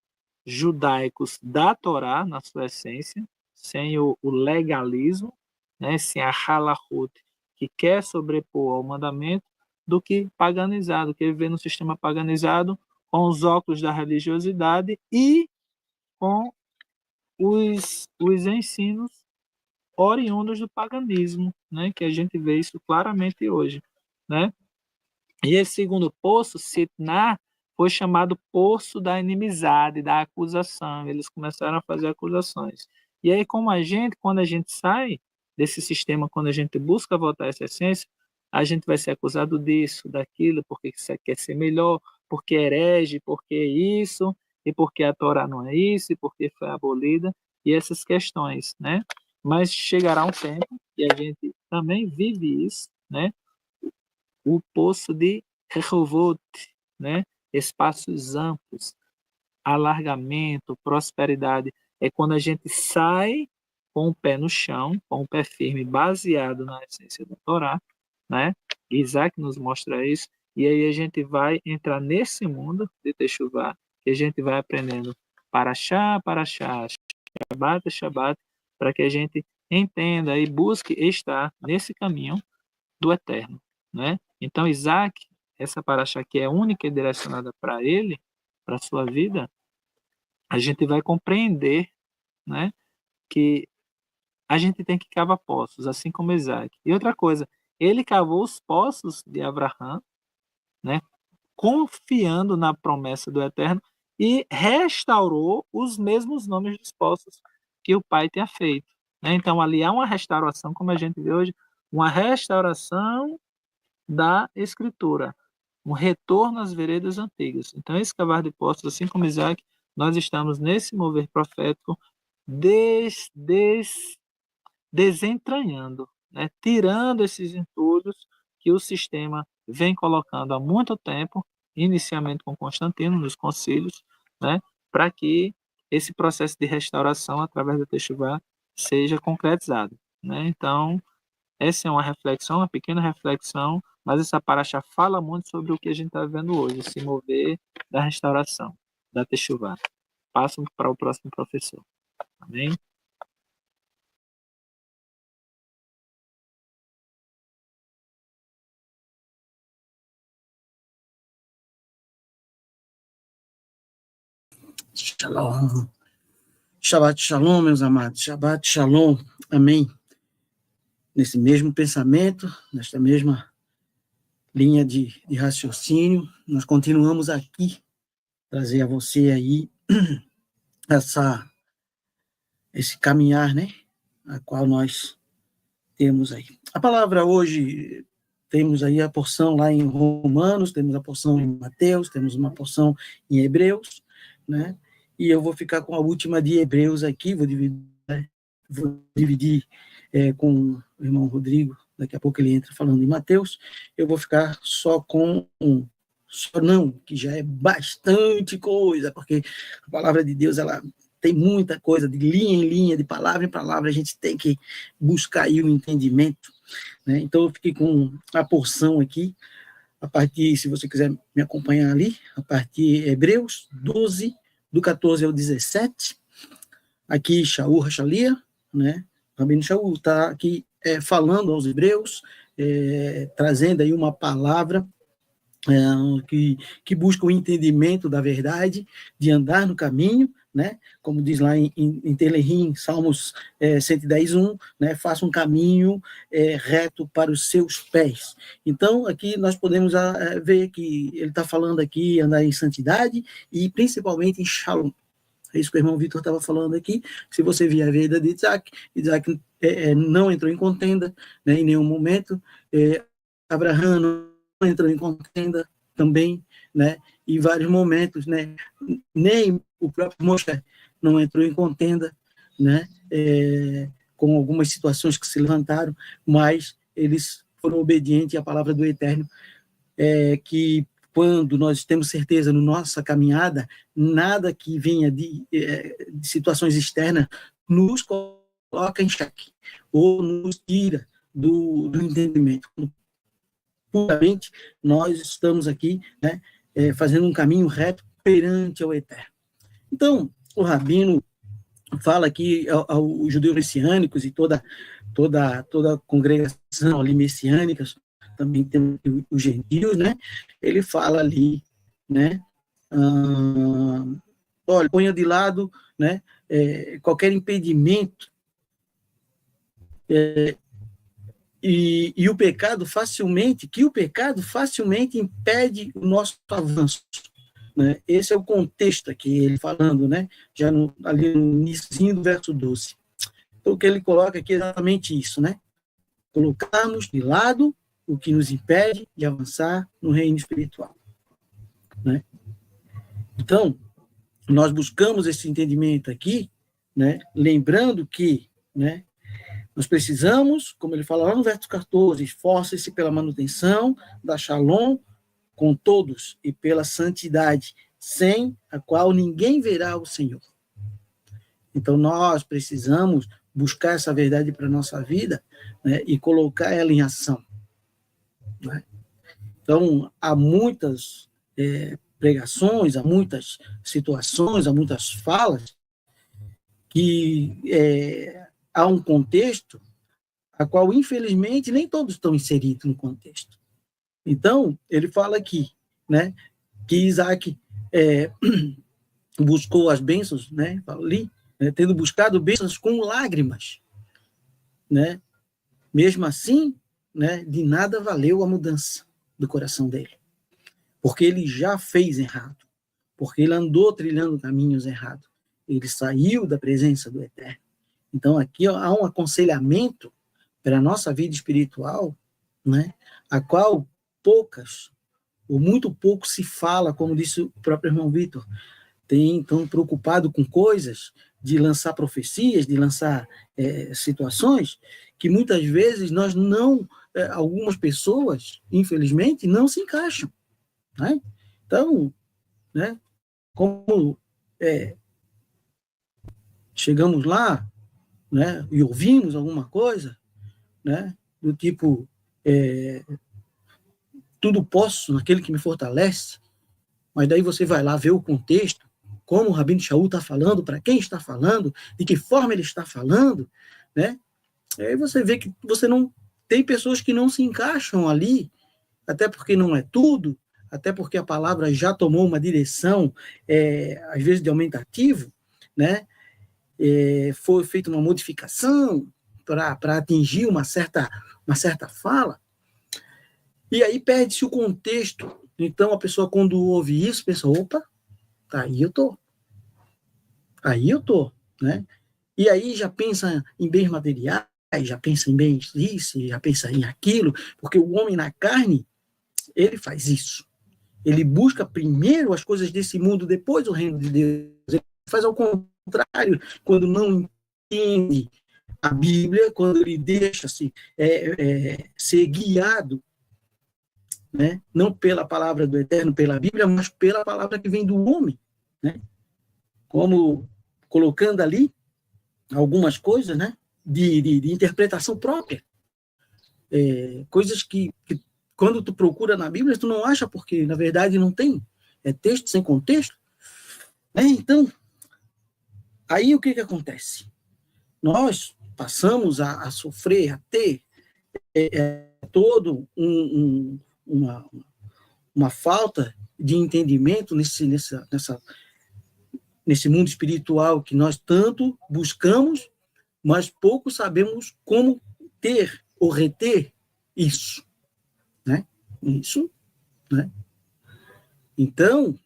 Speaker 1: judaicos da Torá, na sua essência, sem o legalismo, né? Sem a halachut, que quer sobrepor ao mandamento, do que paganizar, do que viver no sistema paganizado com os óculos da religiosidade e com os ensinos oriundos do paganismo, né? Que a gente vê isso claramente hoje, né? E esse segundo poço, Sitná, foi chamado poço da inimizade, da acusação. Eles começaram a fazer acusações. E aí, como a gente, quando a gente sai desse sistema, quando a gente busca voltar a essa essência, a gente vai ser acusado disso, daquilo, porque você quer ser melhor, porque herege, porque isso, e porque a Torá não é isso, e porque foi abolida, e essas questões, né? Mas chegará um tempo, e a gente também vive isso, né? O poço de Rehovot, né? Espaços amplos, alargamento, prosperidade. É quando a gente sai com o pé no chão, com o pé firme, baseado na essência da Torá, né? Isaac nos mostra isso, e aí a gente vai entrar nesse mundo de Teshuvah, que a gente vai aprendendo para Shabbat, Shabbat, para que a gente entenda e busque estar nesse caminho do eterno, né? Então, Isaac, essa paraxá que é única e direcionada para ele, para a sua vida, a gente vai compreender, né, que a gente tem que cavar poços, assim como Isaac. E outra coisa, ele cavou os poços de Abraão, né, confiando na promessa do Eterno e restaurou os mesmos nomes dos poços que o pai tinha feito, né? Então, ali há uma restauração, como a gente vê hoje, uma restauração da Escritura, um retorno às veredas antigas. Então, esse cavar de poços, assim como Isaac, nós estamos nesse mover profético desentranhando, né? Tirando esses entulhos que o sistema vem colocando há muito tempo, inicialmente com Constantino, nos concílios, né, para que esse processo de restauração através da Techuvá seja concretizado, né? Então, essa é uma reflexão, uma pequena reflexão, mas essa paraxá fala muito sobre o que a gente está vendo hoje, se mover da restauração, da Techuvá. Passo para o próximo professor. Amém?
Speaker 4: Shalom. Shabbat shalom, meus amados. Shabbat shalom. Amém. Nesse mesmo pensamento, nesta mesma linha de raciocínio, nós continuamos aqui, trazer a você aí esse caminhar, né, a qual nós temos aí. A palavra hoje, temos aí a porção lá em Romanos, temos a porção em Mateus, temos uma porção em Hebreus, né, e eu vou ficar com a última de Hebreus aqui, vou dividir com o irmão Rodrigo, daqui a pouco ele entra falando em Mateus, eu vou ficar só com que já é bastante coisa, porque a palavra de Deus, ela tem muita coisa, de linha em linha, de palavra em palavra, a gente tem que buscar aí o entendimento, né? Então eu fiquei com a porção aqui, a partir, se você quiser me acompanhar ali, a partir de Hebreus 12, do 14 ao 17, aqui Shaul Rachalia, né? Rabino Shaul está aqui falando aos hebreus, trazendo aí uma palavra que busca o entendimento da verdade, de andar no caminho, né? Como diz lá em Telehim, Salmos 110:1, né? Faça um caminho reto para os seus pés. Então, aqui nós podemos ver que ele está falando aqui, andar em santidade e principalmente em Shalom. É isso que o irmão Vitor estava falando aqui. Se você vir a vida de Isaac não entrou em contenda, né, em nenhum momento. Abraão não entrou em contenda também, né, em vários momentos, né, nem o próprio Moshe não entrou em contenda, né, com algumas situações que se levantaram, mas eles foram obedientes à palavra do Eterno, que quando nós temos certeza na nossa caminhada, nada que venha de situações externas nos coloca em xeque, ou nos tira do entendimento. Puramente, nós estamos aqui, né, fazendo um caminho reto perante ao Eterno. Então, o Rabino fala aqui aos judeus messiânicos e toda a congregação ali messiânica, também tem os gentios, né? Ele fala ali, né? Olha, ponha de lado, né? Qualquer impedimento e o pecado facilmente impede o nosso avanço, né? Esse é o contexto aqui, ele falando, né? Já ali no início do verso 12. Então, o que ele coloca aqui é exatamente isso, né? Colocarmos de lado o que nos impede de avançar no reino espiritual, né? Então, nós buscamos esse entendimento aqui, né? Lembrando que, né, nós precisamos, como ele fala lá no verso 14, esforce-se pela manutenção da Shalom com todos e pela santidade, sem a qual ninguém verá o Senhor. Então, nós precisamos buscar essa verdade para a nossa vida, né, e colocar ela em ação, né? Então, há muitas pregações, há muitas situações, há muitas falas que há um contexto a qual, infelizmente, nem todos estão inseridos no contexto. Então, ele fala aqui, né, que Isaac buscou as bênçãos, né, ali, né, tendo buscado bênçãos com lágrimas, né, mesmo assim, né, de nada valeu a mudança do coração dele, porque ele já fez errado, porque ele andou trilhando caminhos errados, ele saiu da presença do Eterno. Então, aqui há um aconselhamento para a nossa vida espiritual, né, a qual poucas, ou muito pouco se fala, como disse o próprio irmão Vitor, estão preocupados com coisas, de lançar profecias, de lançar situações, que muitas vezes nós não, algumas pessoas, infelizmente, não se encaixam, né? Então, né, como chegamos lá, né, e ouvimos alguma coisa, né, do tipo, tudo posso naquele que me fortalece, mas daí você vai lá ver o contexto, como o Rabino Shaul está falando, para quem está falando, de que forma ele está falando, né? Aí você vê que você não tem pessoas que não se encaixam ali, até porque não é tudo, até porque a palavra já tomou uma direção, às vezes de aumentativo, né? Foi feita uma modificação para atingir uma certa fala, e aí perde-se o contexto. Então a pessoa, quando ouve isso, pensa, opa, aí eu tô, né? E aí já pensa em bens materiais, já pensa em bens isso, já pensa em aquilo, porque o homem na carne, ele faz isso. Ele busca primeiro as coisas desse mundo, depois o reino de Deus. Ele faz ao contrário, quando não entende a Bíblia, quando ele deixa-se ser guiado, né? Não pela palavra do Eterno, pela Bíblia, mas pela palavra que vem do homem, né? Como colocando ali algumas coisas, né, de interpretação própria, coisas que quando tu procura na Bíblia tu não acha, porque na verdade não tem, é texto sem contexto, né? Então aí o que acontece? Nós passamos a sofrer, a ter todo uma falta de entendimento nesse mundo espiritual que nós tanto buscamos, mas pouco sabemos como ter ou reter isso, né? Isso, né? Então,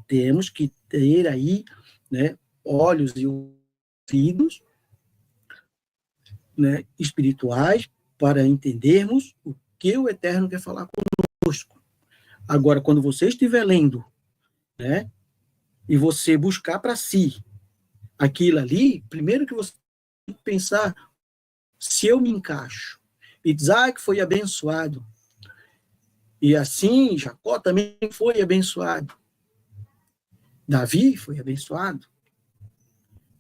Speaker 4: temos que ter aí, né, olhos e ouvidos, né, espirituais, para entendermos o que o Eterno quer falar conosco. Agora, quando você estiver lendo, né, e você buscar para si aquilo ali, primeiro que você tem que pensar se eu me encaixo. Isaac foi abençoado, e assim Jacó também foi abençoado, Davi foi abençoado,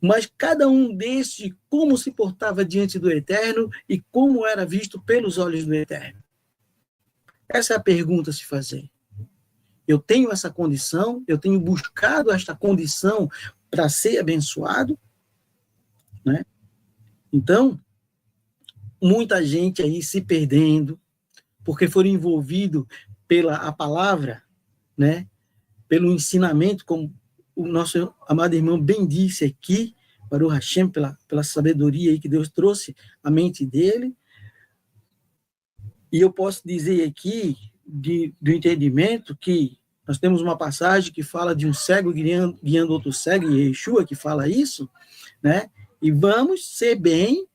Speaker 4: mas cada um desses, como se portava diante do Eterno e como era visto pelos olhos do Eterno? Essa é a pergunta a se fazer. Eu tenho essa condição, eu tenho buscado esta condição para ser abençoado, né? Então, muita gente aí se perdendo, porque foram envolvidos pela palavra, né? Pelo ensinamento, como o nosso amado irmão bem disse aqui, Baruch Hashem, pela sabedoria aí que Deus trouxe à mente dele. E eu posso dizer aqui, do entendimento, que nós temos uma passagem que fala de um cego guiando outro cego, e Yeshua que fala isso, né? E vamos ser bem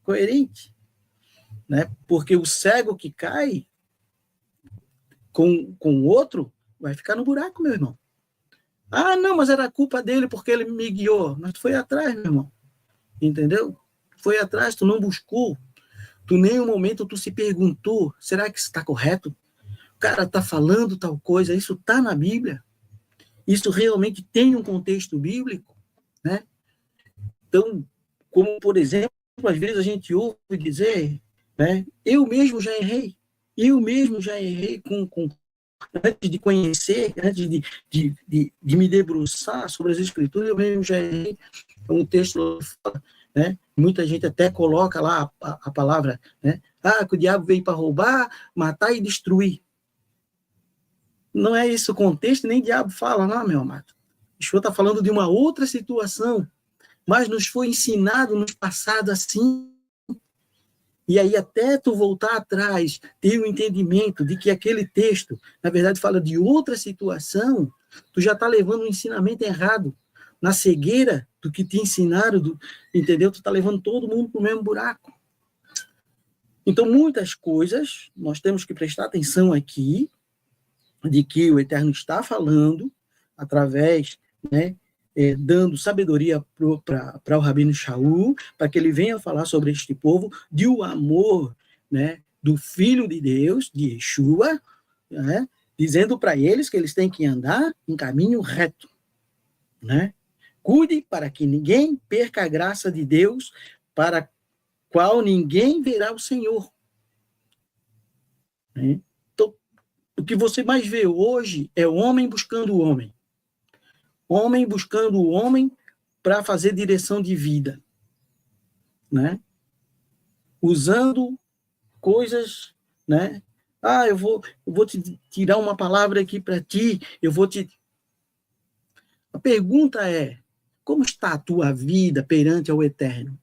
Speaker 4: coerentes, né? Porque o cego que cai com o outro vai ficar no buraco, meu irmão. Ah, não, mas era culpa dele porque ele me guiou. Mas tu foi atrás, meu irmão. Entendeu? Foi atrás, tu não buscou. Tu em nenhum momento tu se perguntou, será que isso está correto? O cara está falando tal coisa, isso está na Bíblia? Isso realmente tem um contexto bíblico? Né? Então, como por exemplo, às vezes a gente ouve dizer, né, eu mesmo já errei antes de conhecer, antes de me debruçar sobre as Escrituras, eu mesmo já errei. Um texto fala, né? Muita gente até coloca lá a palavra, né? Que o diabo veio para roubar, matar e destruir. Não é esse o contexto, nem o diabo fala, não, meu amado. O Senhor está falando de uma outra situação, mas nos foi ensinado, nos passado assim. E aí, até tu voltar atrás, ter o entendimento de que aquele texto, na verdade, fala de outra situação, tu já está levando um ensinamento errado. Na cegueira do que te ensinaram, entendeu? Tu está levando todo mundo para o mesmo buraco. Então, muitas coisas, nós temos que prestar atenção aqui, de que o Eterno está falando, através, né, dando sabedoria para o Rabino Shaul, para que ele venha falar sobre este povo, de o amor, né, do Filho de Deus, de Yeshua, né, dizendo para eles que eles têm que andar em caminho reto, né? Cuide para que ninguém perca a graça de Deus, para a qual ninguém verá o Senhor. Né? Então, o que você mais vê hoje é o homem buscando o homem. Homem buscando o homem para fazer direção de vida. Né? Usando coisas, né? Eu vou te tirar uma palavra aqui para ti, A pergunta é, como está a tua vida perante ao Eterno?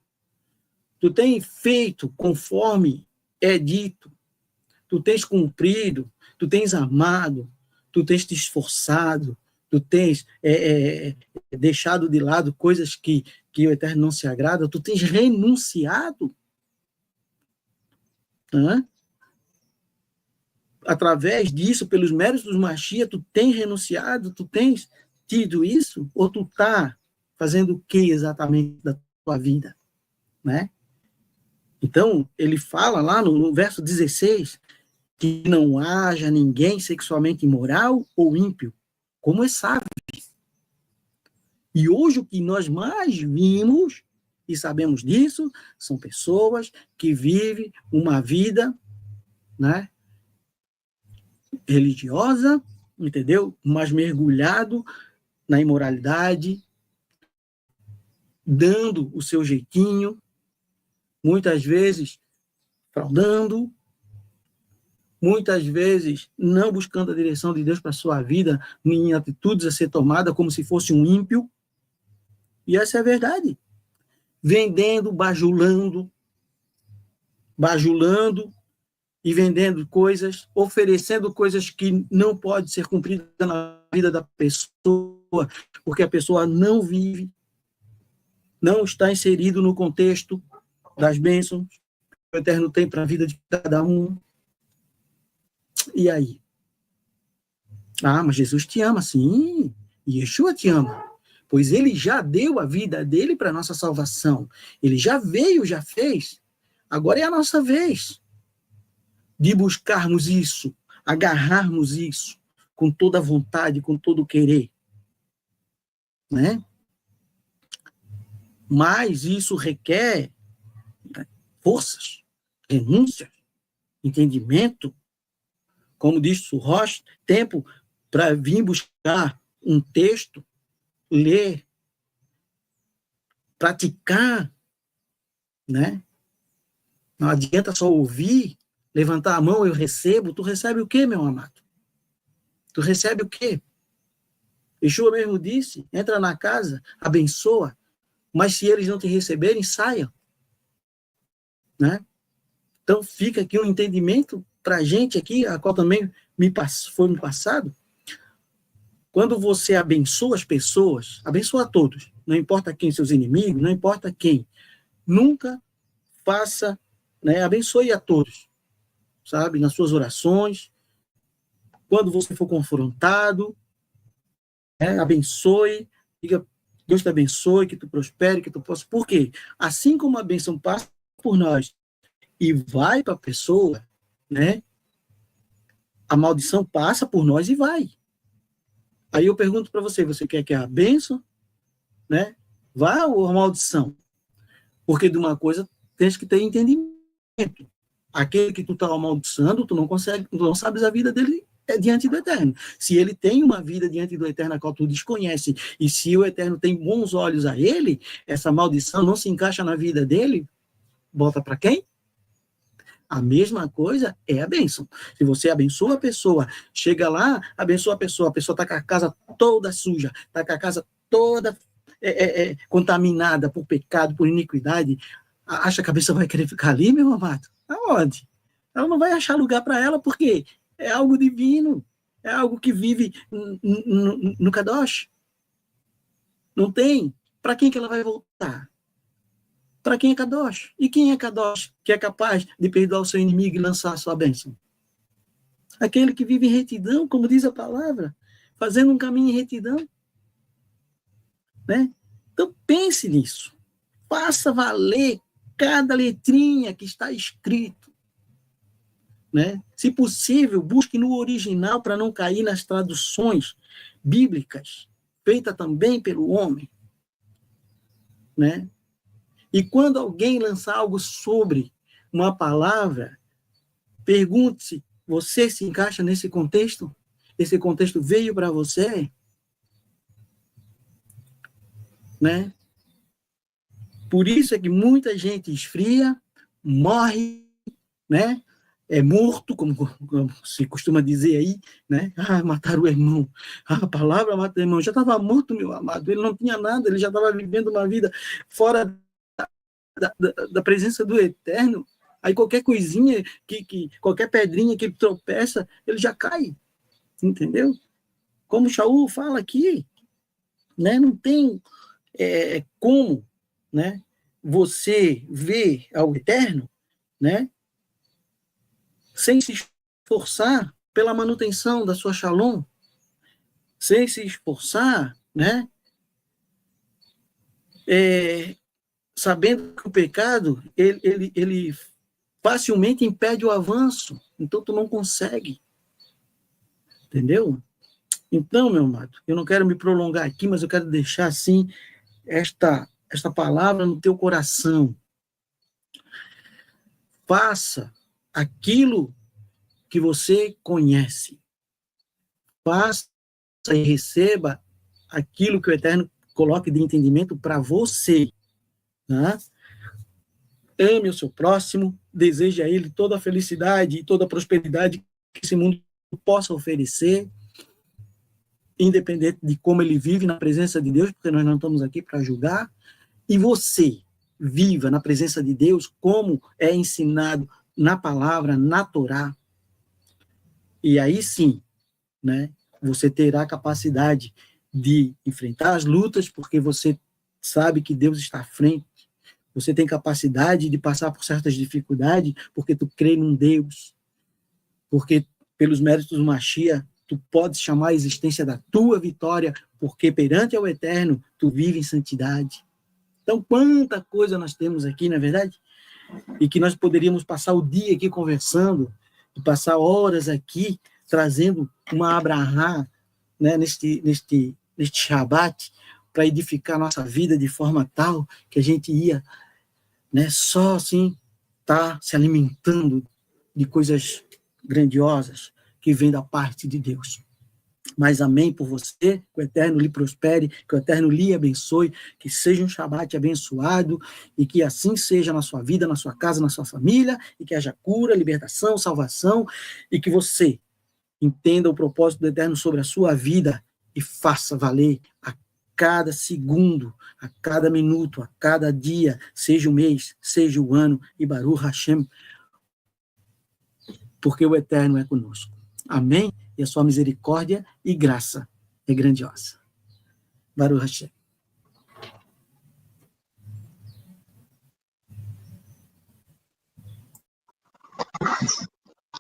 Speaker 4: Tu tens feito conforme é dito? Tu tens cumprido? Tu tens amado? Tu tens te esforçado? Tu tens deixado de lado coisas que o Eterno não se agrada? Tu tens renunciado? Através disso, pelos méritos dos Mashiach, tu tens renunciado? Tu tens tido isso? Ou tu está fazendo o que exatamente da tua vida? Né? Então, ele fala lá no verso 16, que não haja ninguém sexualmente imoral ou ímpio, como é sábio. E hoje o que nós mais vimos, e sabemos disso, são pessoas que vivem uma vida, né, religiosa, entendeu? Mas mergulhado na imoralidade, dando o seu jeitinho, muitas vezes fraudando, muitas vezes não buscando a direção de Deus para a sua vida, em atitudes a ser tomada como se fosse um ímpio. E essa é a verdade. Vendendo, bajulando e vendendo coisas, oferecendo coisas que não podem ser cumpridas na vida da pessoa, porque a pessoa não vive, não está inserido no contexto das bênçãos que o Eterno tem para a vida de cada um. E aí? Mas Jesus te ama, sim. E Yeshua te ama. Pois ele já deu a vida dele para a nossa salvação. Ele já veio, já fez. Agora é a nossa vez de buscarmos isso, agarrarmos isso com toda a vontade, com todo o querer. Né? Mas isso requer forças, renúncias, entendimento, como disse o Rocha, tempo para vir buscar um texto, ler, praticar, né? Não adianta só ouvir, levantar a mão, eu recebo. Tu recebe o quê, meu amado? Tu recebe o quê? Yeshua mesmo disse, entra na casa, abençoa, mas se eles não te receberem, saiam. Né? Então fica aqui um entendimento para a gente aqui, a qual também foi me passado. Quando você abençoa as pessoas, abençoa a todos, não importa quem, seus inimigos, não importa quem, nunca faça, né, abençoe a todos, sabe, nas suas orações, quando você for confrontado, abençoe, diga, Deus te abençoe, que tu prospere, que tu possa, por quê? Assim como a bênção passa por nós e vai para a pessoa, né, a maldição passa por nós e vai. Aí eu pergunto para você, você quer que a bênção, né, vá ou a maldição? Porque de uma coisa tens que ter entendimento. Aquele que tu está amaldiçando, tu não sabes a vida dele diante do Eterno. Se ele tem uma vida diante do Eterno, a qual tu desconhece, e se o Eterno tem bons olhos a ele, essa maldição não se encaixa na vida dele, volta para quem? A mesma coisa é a bênção. Se você abençoa a pessoa, chega lá, abençoa a pessoa está com a casa toda suja, está com a casa toda contaminada por pecado, por iniquidade, acha que a pessoa vai querer ficar ali, meu amado? Aonde? Ela não vai achar lugar para ela, porque é algo divino, é algo que vive no Kadosh. Não tem. Para quem que ela vai voltar? Para quem é Kadosh? E quem é Kadosh que é capaz de perdoar o seu inimigo e lançar a sua bênção? Aquele que vive em retidão, como diz a palavra, fazendo um caminho em retidão. né? Então pense nisso. Faça valer cada letrinha que está escrito, né? Se possível, busque no original para não cair nas traduções bíblicas, feita também pelo homem, né? E quando alguém lançar algo sobre uma palavra, pergunte-se, você se encaixa nesse contexto? Esse contexto veio para você? Né? Por isso é que muita gente esfria, morre, né? É morto, como se costuma dizer aí, né? Ah, mataram o irmão. A palavra matar o irmão. Já estava morto, meu amado. Ele não tinha nada, ele já estava vivendo uma vida fora da presença do Eterno. Aí qualquer coisinha, qualquer pedrinha que ele tropeça, ele já cai. Entendeu? Como Shaul fala aqui, né? Não tem como, né? Você ver ao Eterno, né? Sem se esforçar pela manutenção da sua shalom, sem se esforçar, né? Sabendo que o pecado, ele facilmente impede o avanço, então tu não consegue, entendeu? Então, meu amado, eu não quero me prolongar aqui, mas eu quero deixar, assim, esta palavra no teu coração. Faça aquilo que você conhece. Faça e receba aquilo que o Eterno coloque de entendimento para você. Né? Ame o seu próximo, deseje a ele toda a felicidade e toda a prosperidade que esse mundo possa oferecer, independente de como ele vive na presença de Deus, porque nós não estamos aqui para julgar. E você viva na presença de Deus como é ensinado na palavra, na Torá. E aí sim, né, você terá capacidade de enfrentar as lutas, porque você sabe que Deus está à frente. Você tem capacidade de passar por certas dificuldades, porque tu crê num Deus. Porque pelos méritos do Mashiach, tu podes chamar a existência da tua vitória, porque perante ao Eterno, tu vive em santidade. Então, quanta coisa nós temos aqui, não é verdade? E que nós poderíamos passar o dia aqui conversando, e passar horas aqui, trazendo uma Abrahá, né, neste Shabat, para edificar nossa vida de forma tal que a gente ia, né, só assim, tá se alimentando de coisas grandiosas que vêm da parte de Deus. Mas amém por você, que o Eterno lhe prospere, que o Eterno lhe abençoe, que seja um Shabat abençoado, e que assim seja na sua vida, na sua casa, na sua família, e que haja cura, libertação, salvação, e que você entenda o propósito do Eterno sobre a sua vida e faça valer a cada segundo, a cada minuto, a cada dia, seja o mês, seja o ano, e Baruch Hashem, porque o Eterno é conosco. Amém? E a sua misericórdia e graça é grandiosa. Baruch Hashem.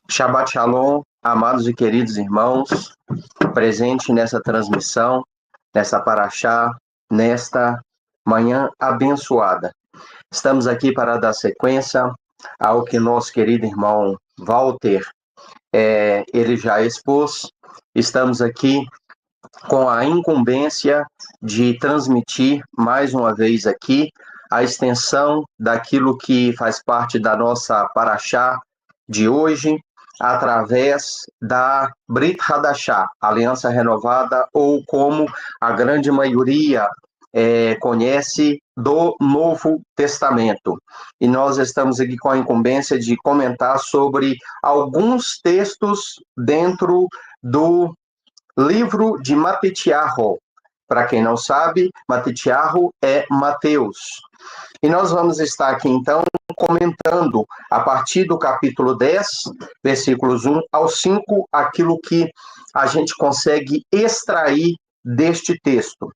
Speaker 5: Shabbat Shalom, amados e queridos irmãos, presente nessa transmissão, nessa paraxá, nesta manhã abençoada. Estamos aqui para dar sequência ao que nosso querido irmão Walter, ele já expôs. Estamos aqui com a incumbência de transmitir mais uma vez aqui a extensão daquilo que faz parte da nossa paraxá de hoje, através da Brit Hadashah, Aliança Renovada, ou como a grande maioria conhece, do Novo Testamento. E nós estamos aqui com a incumbência de comentar sobre alguns textos dentro do livro de Matitiahu. Para quem não sabe, Matitiahu é Mateus. E nós vamos estar aqui, então, comentando a partir do capítulo 10, versículos 1 ao 5, aquilo que a gente consegue extrair deste texto.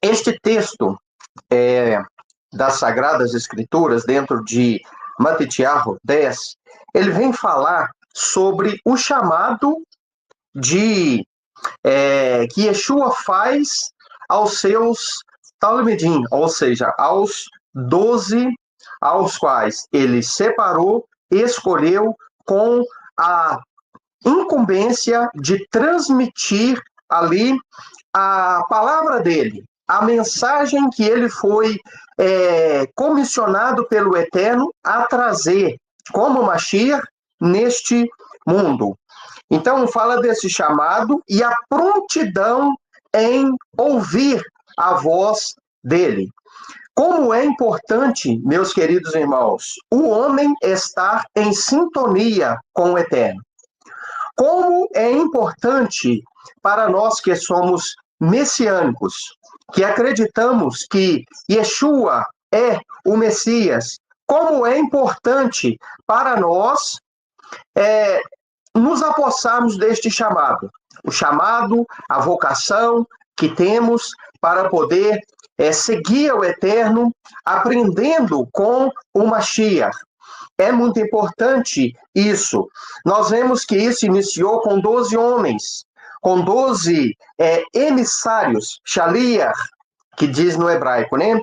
Speaker 5: Este texto das Sagradas Escrituras, dentro de Matitiahu 10, ele vem falar sobre o chamado que Yeshua faz aos seus talmidim, ou seja, aos 12 aos quais ele separou, escolheu com a incumbência de transmitir ali a palavra dele, a mensagem que ele foi comissionado pelo Eterno a trazer como Mashiach neste mundo. Então, fala desse chamado e a prontidão em ouvir a voz dele. Como é importante, meus queridos irmãos, o homem estar em sintonia com o Eterno. Como é importante para nós que somos messiânicos, que acreditamos que Yeshua é o Messias, como é importante para nós nos apossarmos deste chamado. O chamado, a vocação que temos para poder seguir o Eterno, aprendendo com o Mashiach. É muito importante isso. Nós vemos que isso iniciou com 12 homens, com 12 emissários, shaliach, que diz no hebraico, né?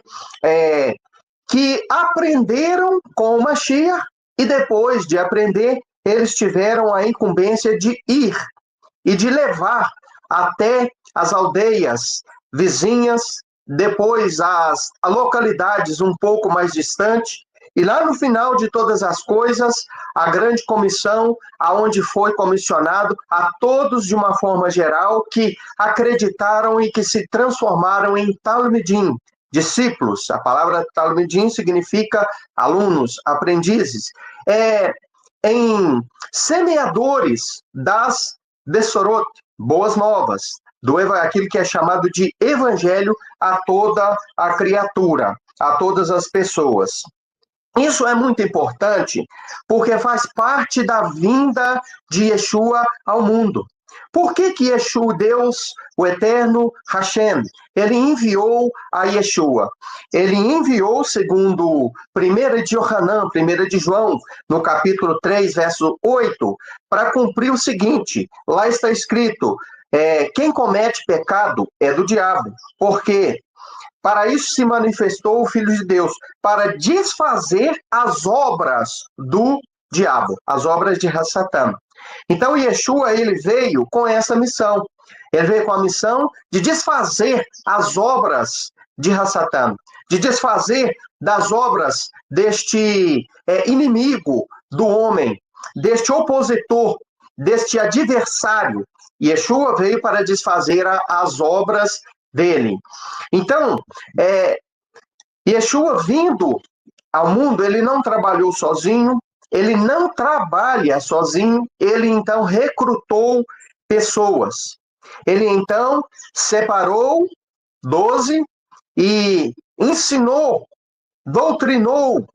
Speaker 5: Que aprenderam com o Mashiach e depois de aprender, eles tiveram a incumbência de ir e de levar até as aldeias vizinhas, depois as localidades um pouco mais distantes, e lá no final de todas as coisas, a grande comissão, aonde foi comissionado a todos de uma forma geral que acreditaram e que se transformaram em talmidim, discípulos. A palavra talmidim significa alunos, aprendizes. Em semeadores das Besorot, boas novas, aquilo que é chamado de evangelho a toda a criatura, a todas as pessoas. Isso é muito importante porque faz parte da vinda de Yeshua ao mundo. Por que Yeshua, Deus, o Eterno Hashem, ele enviou a Yeshua? Ele enviou, segundo 1 de Yohanan, 1 de João, no capítulo 3, verso 8, para cumprir o seguinte, lá está escrito, quem comete pecado é do diabo, porque para isso se manifestou o Filho de Deus, para desfazer as obras do diabo, as obras de Satã. Então, Yeshua, ele veio com essa missão. Ele veio com a missão de desfazer as obras de Satã, de desfazer das obras deste inimigo do homem, deste opositor, deste adversário. Yeshua veio para desfazer as obras dele. Então, Yeshua vindo ao mundo, ele não trabalhou sozinho, ele não trabalha sozinho, ele então recrutou pessoas. Ele então separou 12 e ensinou, doutrinou,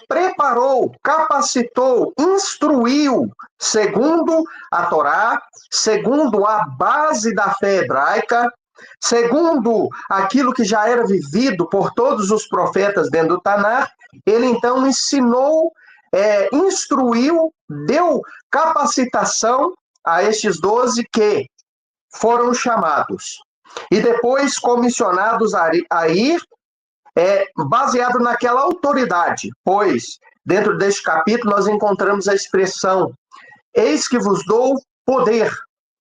Speaker 5: preparou, capacitou, instruiu, segundo a Torá, segundo a base da fé hebraica, segundo aquilo que já era vivido por todos os profetas dentro do Tanar. Ele então ensinou, instruiu, deu capacitação a estes 12 que foram chamados e depois comissionados a ir, baseado naquela autoridade, pois dentro deste capítulo nós encontramos a expressão: eis que vos dou poder,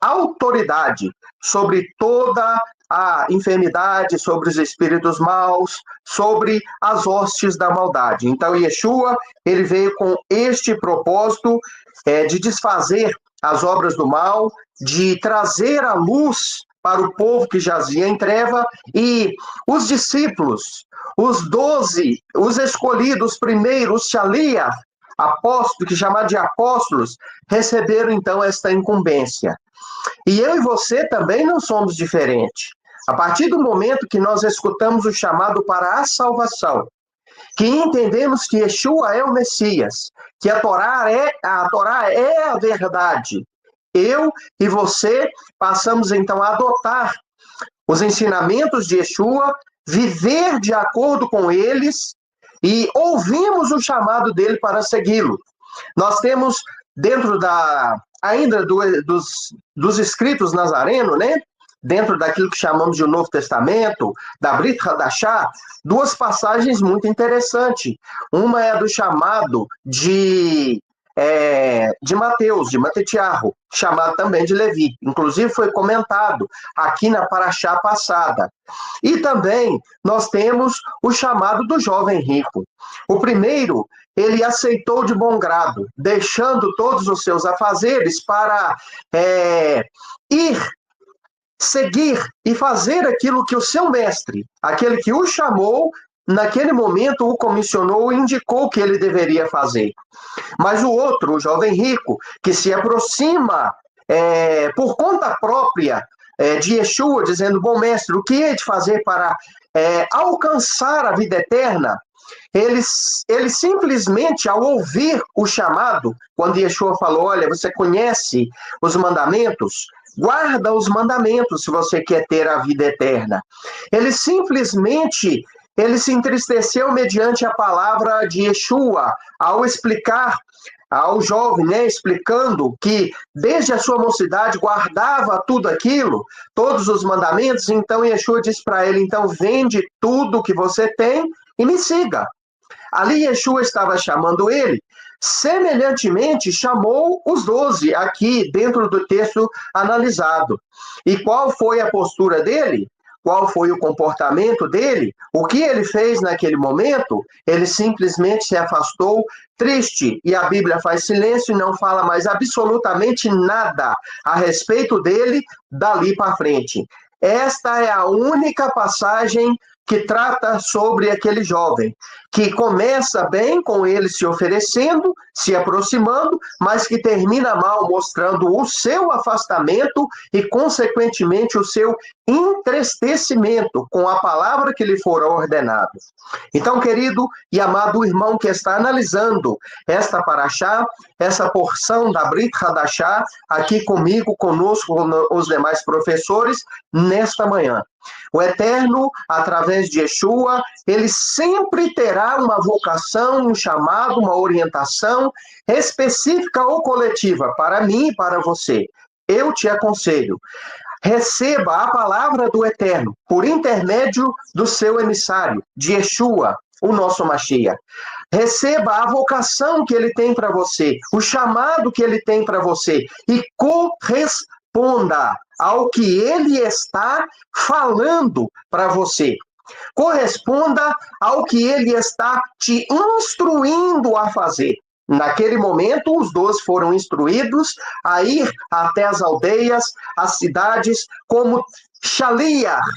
Speaker 5: autoridade sobre toda a enfermidade, sobre os espíritos maus, sobre as hostes da maldade. Então, Yeshua, ele veio com este propósito de desfazer as obras do mal, de trazer a luz para o povo que jazia em treva, e os discípulos, os 12, os escolhidos primeiros, Shaliach, apóstolos, que chamados de apóstolos, receberam então esta incumbência. E eu e você também não somos diferentes. A partir do momento que nós escutamos o chamado para a salvação, que entendemos que Yeshua é o Messias, que a Torá é a verdade, eu e você passamos então a adotar os ensinamentos de Yeshua, viver de acordo com eles e ouvimos o chamado dele para segui-lo. Nós temos dentro ainda dos escritos nazarenos, né? dentro daquilo que chamamos de Novo Testamento, da Brit Hadashah, duas passagens muito interessantes. Uma é a do chamado de Mateus, de Matetiarro, chamado também de Levi. Inclusive foi comentado aqui na paraxá passada. E também nós temos o chamado do jovem rico. O primeiro, ele aceitou de bom grado, deixando todos os seus afazeres para seguir e fazer aquilo que o seu mestre, aquele que o chamou, naquele momento o comissionou e indicou que ele deveria fazer. Mas o outro, o jovem rico, que se aproxima por conta própria de Yeshua, dizendo, bom mestre, o que é de fazer para alcançar a vida eterna? Ele simplesmente, ao ouvir o chamado, quando Yeshua falou, olha, você conhece os mandamentos? Guarda os mandamentos se você quer ter a vida eterna. Ele simplesmente se entristeceu mediante a palavra de Yeshua, ao explicar ao jovem, né, explicando que desde a sua mocidade guardava tudo aquilo, todos os mandamentos. Então Yeshua disse para ele, então vende tudo que você tem e me siga. Ali Yeshua estava chamando ele, semelhantemente chamou os 12 aqui dentro do texto analisado. E qual foi a postura dele? Qual foi o comportamento dele? O que ele fez naquele momento? Ele simplesmente se afastou triste, e a Bíblia faz silêncio e não fala mais absolutamente nada a respeito dele dali para frente. Esta é a única passagem que trata sobre aquele jovem, que começa bem com ele se oferecendo, se aproximando, mas que termina mal, mostrando o seu afastamento e, consequentemente, o seu entristecimento com a palavra que lhe fora ordenada. Então, querido e amado irmão que está analisando esta paraxá, essa porção da Brit Hadashah, aqui comigo, conosco, com os demais professores, nesta manhã. O Eterno, através de Yeshua, ele sempre terá uma vocação, um chamado, uma orientação específica ou coletiva para mim e para você. Eu te aconselho, receba a palavra do Eterno por intermédio do seu emissário, de Yeshua, o nosso Mashiach. Receba a vocação que ele tem para você, o chamado que ele tem para você e corresponda ao que ele está falando para você. Corresponda ao que ele está te instruindo a fazer. Naquele momento, os 12 foram instruídos a ir até as aldeias, as cidades, como Shaliach,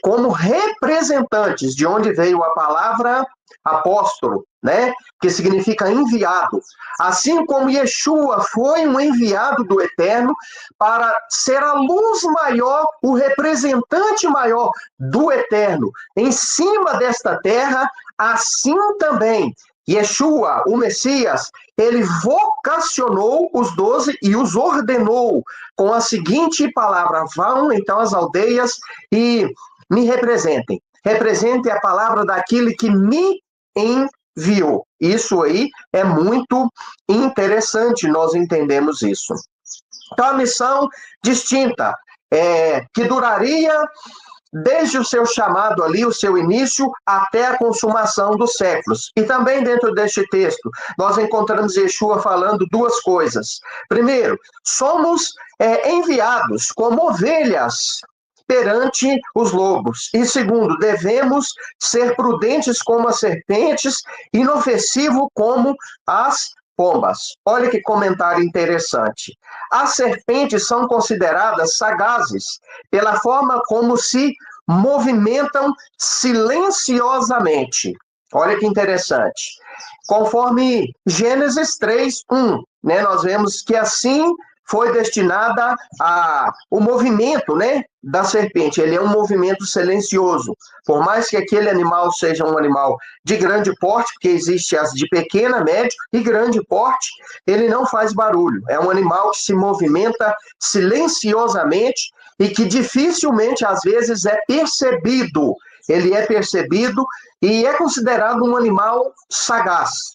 Speaker 5: como representantes, de onde veio a palavra apóstolo, né? Que significa enviado. Assim como Yeshua foi um enviado do Eterno para ser a luz maior, o representante maior do Eterno em cima desta terra, assim também Yeshua, o Messias, ele vocacionou os 12 e os ordenou com a seguinte palavra: vão então às aldeias e me representem. Representem a palavra daquele que me enviou. Isso aí é muito interessante, nós entendemos isso. Então, a missão distinta, que duraria desde o seu chamado ali, o seu início, até a consumação dos séculos. E também dentro deste texto, nós encontramos Yeshua falando duas coisas. Primeiro, somos enviados como ovelhas perante os lobos. E segundo, devemos ser prudentes como as serpentes, inofensivo como as pombas. Olha que comentário interessante. As serpentes são consideradas sagazes pela forma como se movimentam silenciosamente. Olha que interessante. Conforme Gênesis 3:1, né, nós vemos que assim foi destinada o movimento, né, da serpente. Ele é um movimento silencioso. Por mais que aquele animal seja um animal de grande porte, porque existe as de pequena, médio e grande porte, ele não faz barulho. É um animal que se movimenta silenciosamente e que dificilmente, às vezes, é percebido. Ele é percebido e é considerado um animal sagaz,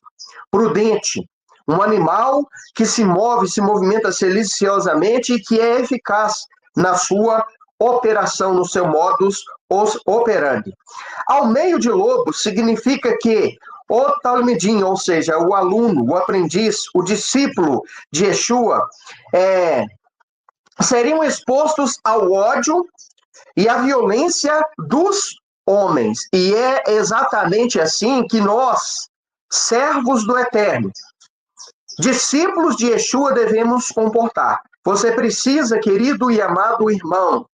Speaker 5: prudente. Um animal que se movimenta silenciosamente e que é eficaz na sua operação no seu modus operandi. Ao meio de lobo significa que o talmidim, ou seja, o aluno, o aprendiz, o discípulo de Yeshua, seriam expostos ao ódio e à violência dos homens. E é exatamente assim que nós, servos do Eterno, discípulos de Yeshua, devemos comportar. Você precisa, querido e amado irmão,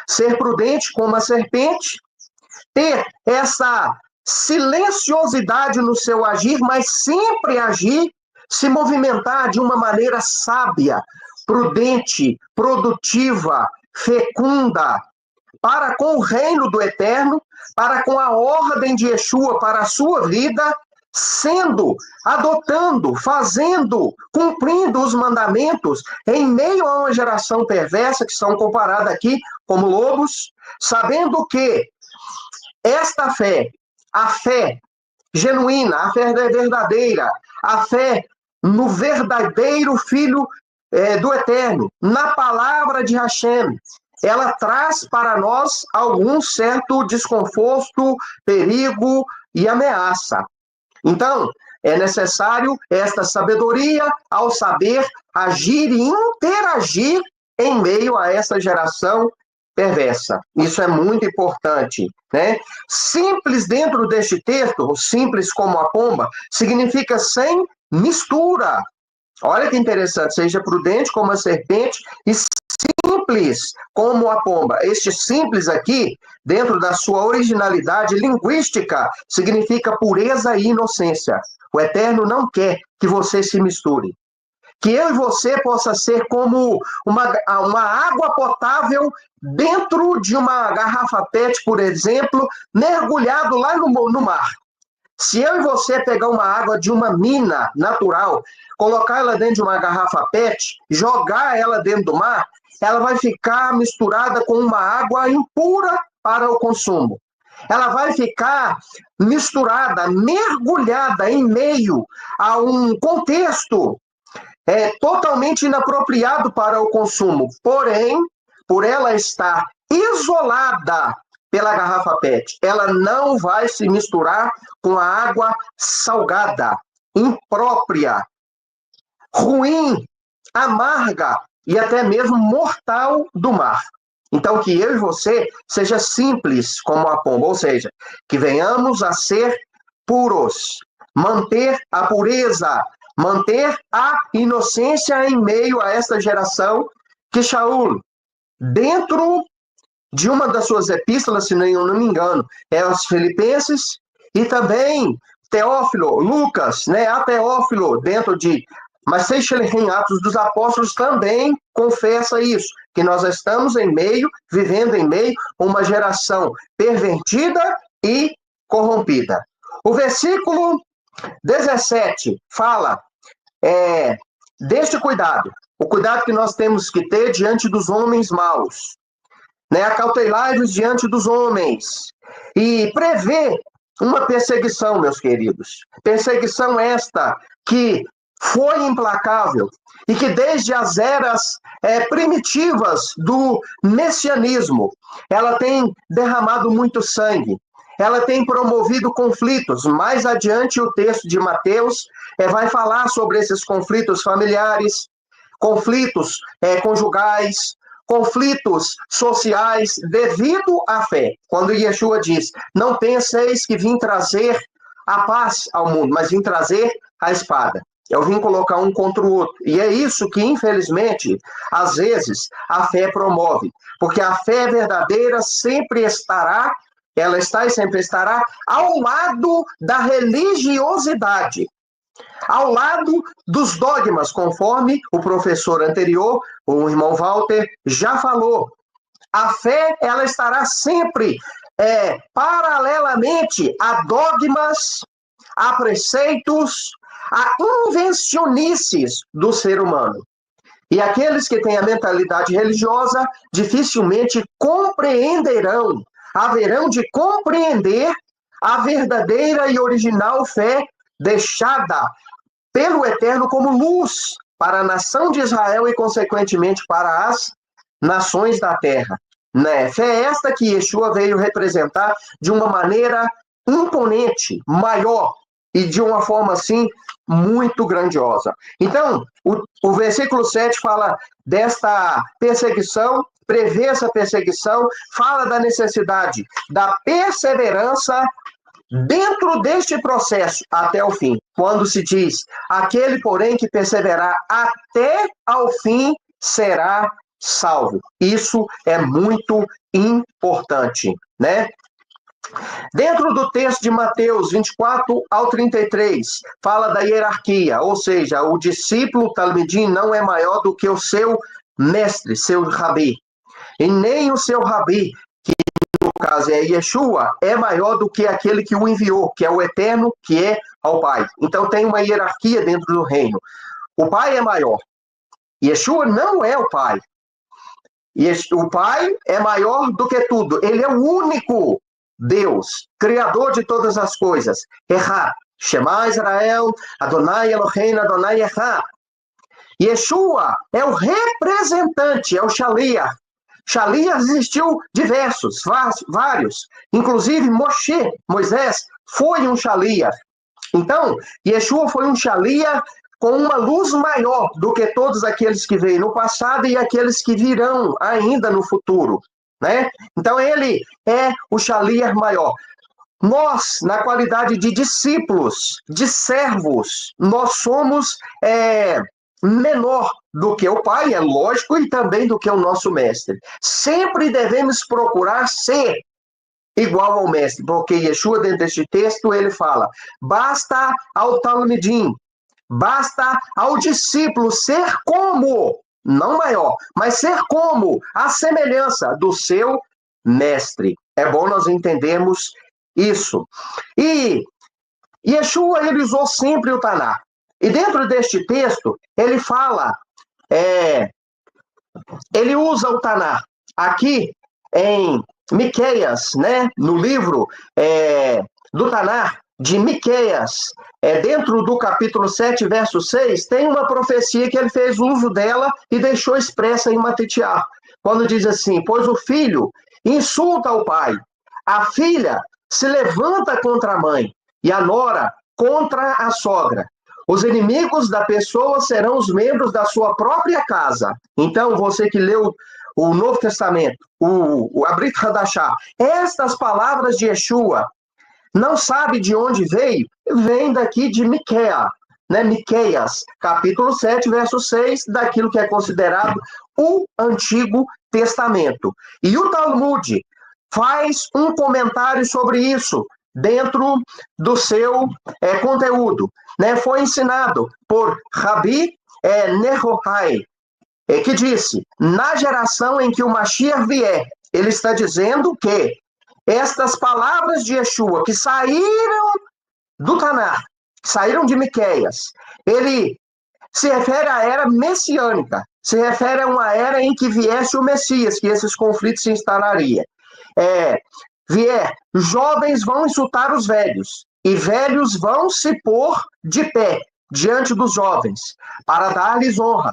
Speaker 5: ser prudente como a serpente, ter essa silenciosidade no seu agir, mas sempre agir, se movimentar de uma maneira sábia, prudente, produtiva, fecunda, para com o reino do Eterno, para com a ordem de Yeshua para a sua vida, sendo, adotando, fazendo, cumprindo os mandamentos em meio a uma geração perversa, que são comparadas aqui como lobos, sabendo que esta fé, a fé genuína, a fé verdadeira, a fé no verdadeiro Filho do Eterno, na palavra de Hashem, ela traz para nós algum certo desconforto, perigo e ameaça. Então, é necessário esta sabedoria ao saber agir e interagir em meio a essa geração perversa. Isso é muito importante, né? Simples dentro deste texto, simples como a pomba, significa sem mistura. Olha que interessante, seja prudente como a serpente e simples como a pomba. Este simples aqui, dentro da sua originalidade linguística, significa pureza e inocência. O Eterno não quer que você se misture. Que eu e você possa ser como uma água potável dentro de uma garrafa PET, por exemplo, mergulhado lá no mar. Se eu e você pegar uma água de uma mina natural, colocar ela dentro de uma garrafa PET, jogar ela dentro do mar, ela vai ficar misturada com uma água impura para o consumo. Ela vai ficar misturada, mergulhada em meio a um contexto totalmente inapropriado para o consumo. Porém, por ela estar isolada pela garrafa PET, ela não vai se misturar com a água salgada, imprópria, ruim, amarga e até mesmo mortal do mar. Então, que eu e você seja simples como a pomba, ou seja, que venhamos a ser puros, manter a pureza, manter a inocência em meio a esta geração que Shaul, dentro de uma das suas epístolas, se eu não me engano, é aos Filipenses, e também Teófilo, Lucas, né, a Teófilo, dentro de em Atos dos Apóstolos, também confessa isso, que nós estamos vivendo em meio a uma geração pervertida e corrompida. O versículo 17 fala deste cuidado, o cuidado que nós temos que ter diante dos homens maus, né? Acautelai-vos diante dos homens e prevê uma perseguição, meus queridos. Perseguição esta que foi implacável e que desde as eras primitivas do messianismo, ela tem derramado muito sangue. Ela tem promovido conflitos. Mais adiante, o texto de Mateus vai falar sobre esses conflitos familiares, conflitos conjugais, conflitos sociais devido à fé. Quando Yeshua diz, não penseis que vim trazer a paz ao mundo, mas vim trazer a espada. Eu vim colocar um contra o outro. E é isso que, infelizmente, às vezes, a fé promove. Porque a fé verdadeira sempre estará, ela está e sempre estará ao lado da religiosidade, ao lado dos dogmas, conforme o professor anterior, o irmão Walter, já falou. A fé, ela estará sempre paralelamente a dogmas, a preceitos, a invencionices do ser humano. E aqueles que têm a mentalidade religiosa dificilmente compreenderão, haverão de compreender a verdadeira e original fé deixada pelo Eterno como luz para a nação de Israel e, consequentemente, para as nações da terra. né? Fé esta que Yeshua veio representar de uma maneira imponente, maior, e de uma forma, assim, muito grandiosa. Então, o versículo 7 fala desta perseguição, prevê essa perseguição, fala da necessidade da perseverança dentro deste processo até o fim. Quando se diz, aquele, porém, que perseverar até ao fim será salvo. Isso é muito importante, né? Dentro do texto de Mateus 24 ao 33, fala da hierarquia, ou seja, o discípulo talmidim não é maior do que o seu mestre, seu rabi. E nem o seu rabi, que no caso é Yeshua, é maior do que aquele que o enviou, que é o eterno, que é ao Pai. Então tem uma hierarquia dentro do reino. O Pai é maior. Yeshua não é o Pai. O Pai é maior do que tudo. Ele é o único Deus, Criador de todas as coisas. Echad, Shema Israel, Adonai Eloheinu, Adonai Echad. Yeshua é o representante, é o Shaliach. Shaliach existiu diversos, vários. Inclusive Moisés, foi um Shaliach. Então, Yeshua foi um Shaliach com uma luz maior do que todos aqueles que veio no passado e aqueles que virão ainda no futuro, né? Então, ele é o Shaliach maior. Nós, na qualidade de discípulos, de servos, nós somos menor do que o Pai, é lógico, e também do que o nosso mestre. Sempre devemos procurar ser igual ao mestre, porque Yeshua, dentro deste texto, ele fala, basta ao talmidim, basta ao discípulo ser como, não maior, mas ser como a semelhança do seu mestre. É bom nós entendermos isso. E Yeshua, ele usou sempre o Taná. E dentro deste texto, ele fala, ele usa o Taná. Aqui em Miqueias, né, no livro do Taná, de Miqueias, dentro do capítulo 7, verso 6, tem uma profecia que ele fez uso dela e deixou expressa em Matitiá, quando diz assim, pois o filho insulta o pai, a filha se levanta contra a mãe, e a nora contra a sogra. Os inimigos da pessoa serão os membros da sua própria casa. Então, você que leu o Novo Testamento, o Abrit Hadashah, estas palavras de Yeshua, não sabe de onde veio? Vem daqui de Miqueias, né? Miqueias, capítulo 7, verso 6, daquilo que é considerado o Antigo Testamento. E o Talmud faz um comentário sobre isso dentro do seu conteúdo. Né? Foi ensinado por Rabi Nehorai, que disse, na geração em que o Mashiach vier, ele está dizendo que estas palavras de Yeshua que saíram do Taná, saíram de Miqueias, ele se refere à era messiânica, se refere a uma era em que viesse o Messias, que esses conflitos se instalariam. Jovens vão insultar os velhos, e velhos vão se pôr de pé diante dos jovens, para dar-lhes honra.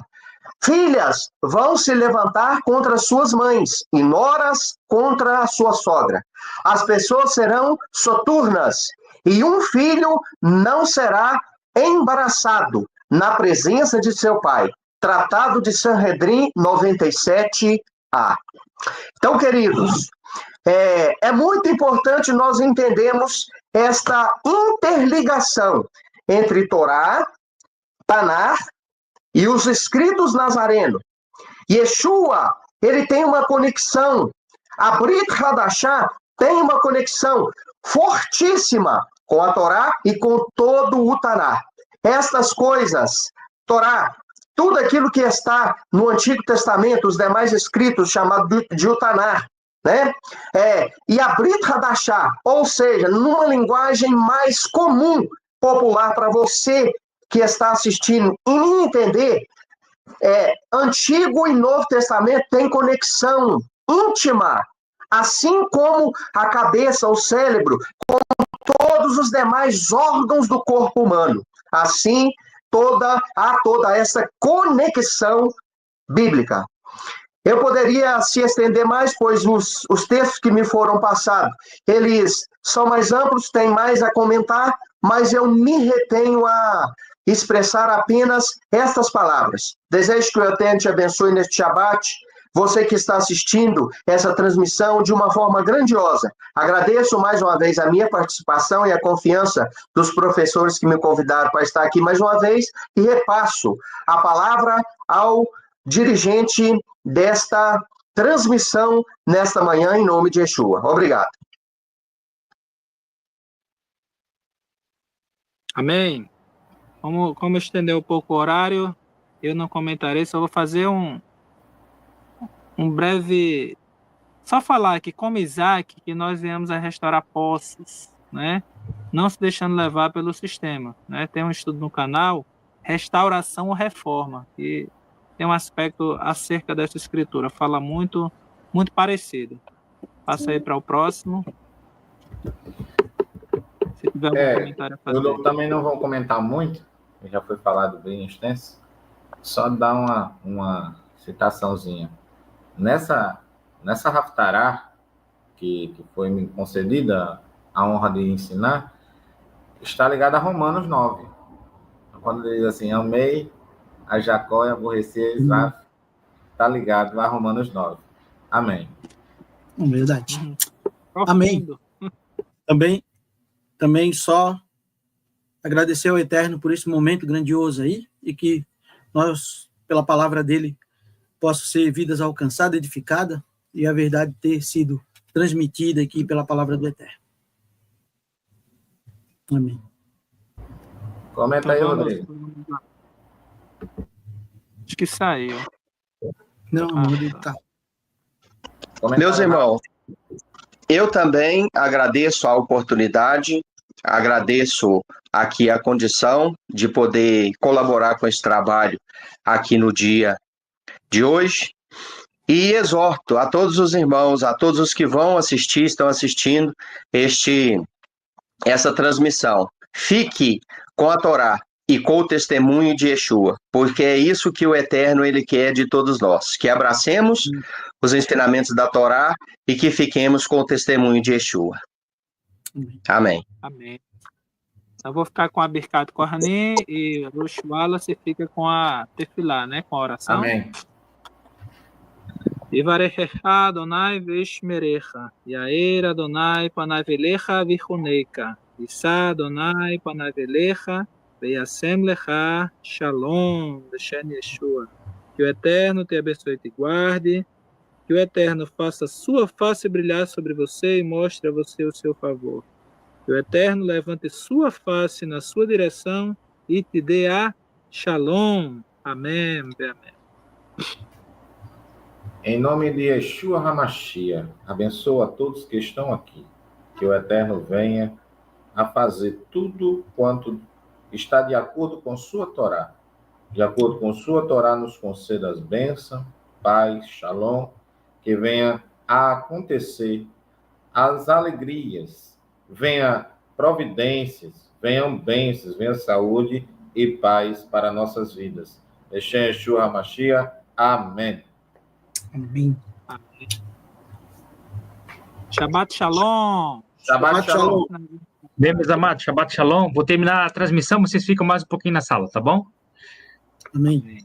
Speaker 5: Filhas vão se levantar contra suas mães, e noras contra a sua sogra. As pessoas serão soturnas, e um filho não será embaraçado na presença de seu pai. Tratado de Sanhedrin 97a. Então, queridos, é muito importante nós entendermos esta interligação entre Torá, Taná e os escritos nazarenos. Yeshua, ele tem uma conexão. A Brit Hadashah tem uma conexão fortíssima com a Torá e com todo o Taná. Estas coisas, Torá, tudo aquilo que está no Antigo Testamento, os demais escritos chamados de Taná, né? E a Brit Hadashah, ou seja, numa linguagem mais comum, popular para você que está assistindo e entender, Antigo e Novo Testamento tem conexão íntima, assim como a cabeça, o cérebro, com todos os demais órgãos do corpo humano. Assim, há toda essa conexão bíblica. Eu poderia se estender mais, pois os textos que me foram passados, eles são mais amplos, tem mais a comentar, mas eu me retenho a expressar apenas estas palavras. Desejo que o Eterno te abençoe neste Shabat, você que está assistindo essa transmissão de uma forma grandiosa. Agradeço mais uma vez a minha participação e a confiança dos professores que me convidaram para estar aqui mais uma vez e repasso a palavra ao dirigente desta transmissão nesta manhã, em nome de Yeshua. Obrigado.
Speaker 1: Amém. Como estendeu um pouco o horário, eu não comentarei, só vou fazer um breve... Só falar aqui, como Isaac, que nós viemos a restaurar poços, né? Não se deixando levar pelo sistema, né? Tem um estudo no canal, Restauração ou Reforma, que tem um aspecto acerca dessa escritura, fala muito parecido. Passa aí para o próximo. Se tiver algum comentário a fazer.
Speaker 3: Eu também não vou comentar muito, já foi falado bem extenso, só dar uma citaçãozinha. Nessa Haftará, que foi me concedida a honra de ensinar, está ligada a Romanos 9. Quando ele diz assim, amei a Jacó e aborreci a Esaú, está ligado a Romanos 9. Amém.
Speaker 4: Verdade. Amém. Também só agradecer ao Eterno por esse momento grandioso aí, e que nós, pela palavra dele, possam ser vidas alcançadas, edificadas, e a verdade ter sido transmitida aqui pela palavra do Eterno. Amém.
Speaker 3: Comenta aí, Rodrigo.
Speaker 1: Acho que saiu.
Speaker 4: Não, Rodrigo, tá.
Speaker 5: Meus irmãos, eu também agradeço a oportunidade, agradeço aqui a condição de poder colaborar com esse trabalho aqui no dia de hoje, e exorto a todos os irmãos, a todos os que vão assistir, estão assistindo essa transmissão. Fique com a Torá e com o testemunho de Yeshua, porque é isso que o Eterno ele quer de todos nós, que abracemos os ensinamentos da Torá e que fiquemos com o testemunho de Yeshua. Amém.
Speaker 1: Amém. Eu vou ficar com a Birkat Kohanim e o Rosh Wallace fica com a Tefilá, né? Com a oração.
Speaker 3: Amém.
Speaker 1: Yivarechecha Adonai v'ishmerecha, Yair Adonai panav elecha v'chuneika, Yisa Adonai panav elecha v'yasem lecha shalom, Beshem Yeshua. Que o Eterno te abençoe e te guarde, que o Eterno faça sua face brilhar sobre você e mostre a você o seu favor. Que o Eterno levante sua face na sua direção e te dê a shalom. Amém. Amém.
Speaker 3: Em nome de Yeshua HaMashiach, abençoa a todos que estão aqui. Que o Eterno venha a fazer tudo quanto está de acordo com sua Torá. De acordo com sua Torá, nos conceda as bênçãos, paz, shalom, que venha a acontecer as alegrias, venha providências, venham bênçãos, venha saúde e paz para nossas vidas. Beshem Yeshua HaMashiach. Amém.
Speaker 4: Amém.
Speaker 1: Shabbat Shalom.
Speaker 3: Shabbat Shalom.
Speaker 2: Bem, meus amados, Shabbat Shalom. Vou terminar a transmissão, vocês ficam mais um pouquinho na sala, tá bom?
Speaker 4: Amém.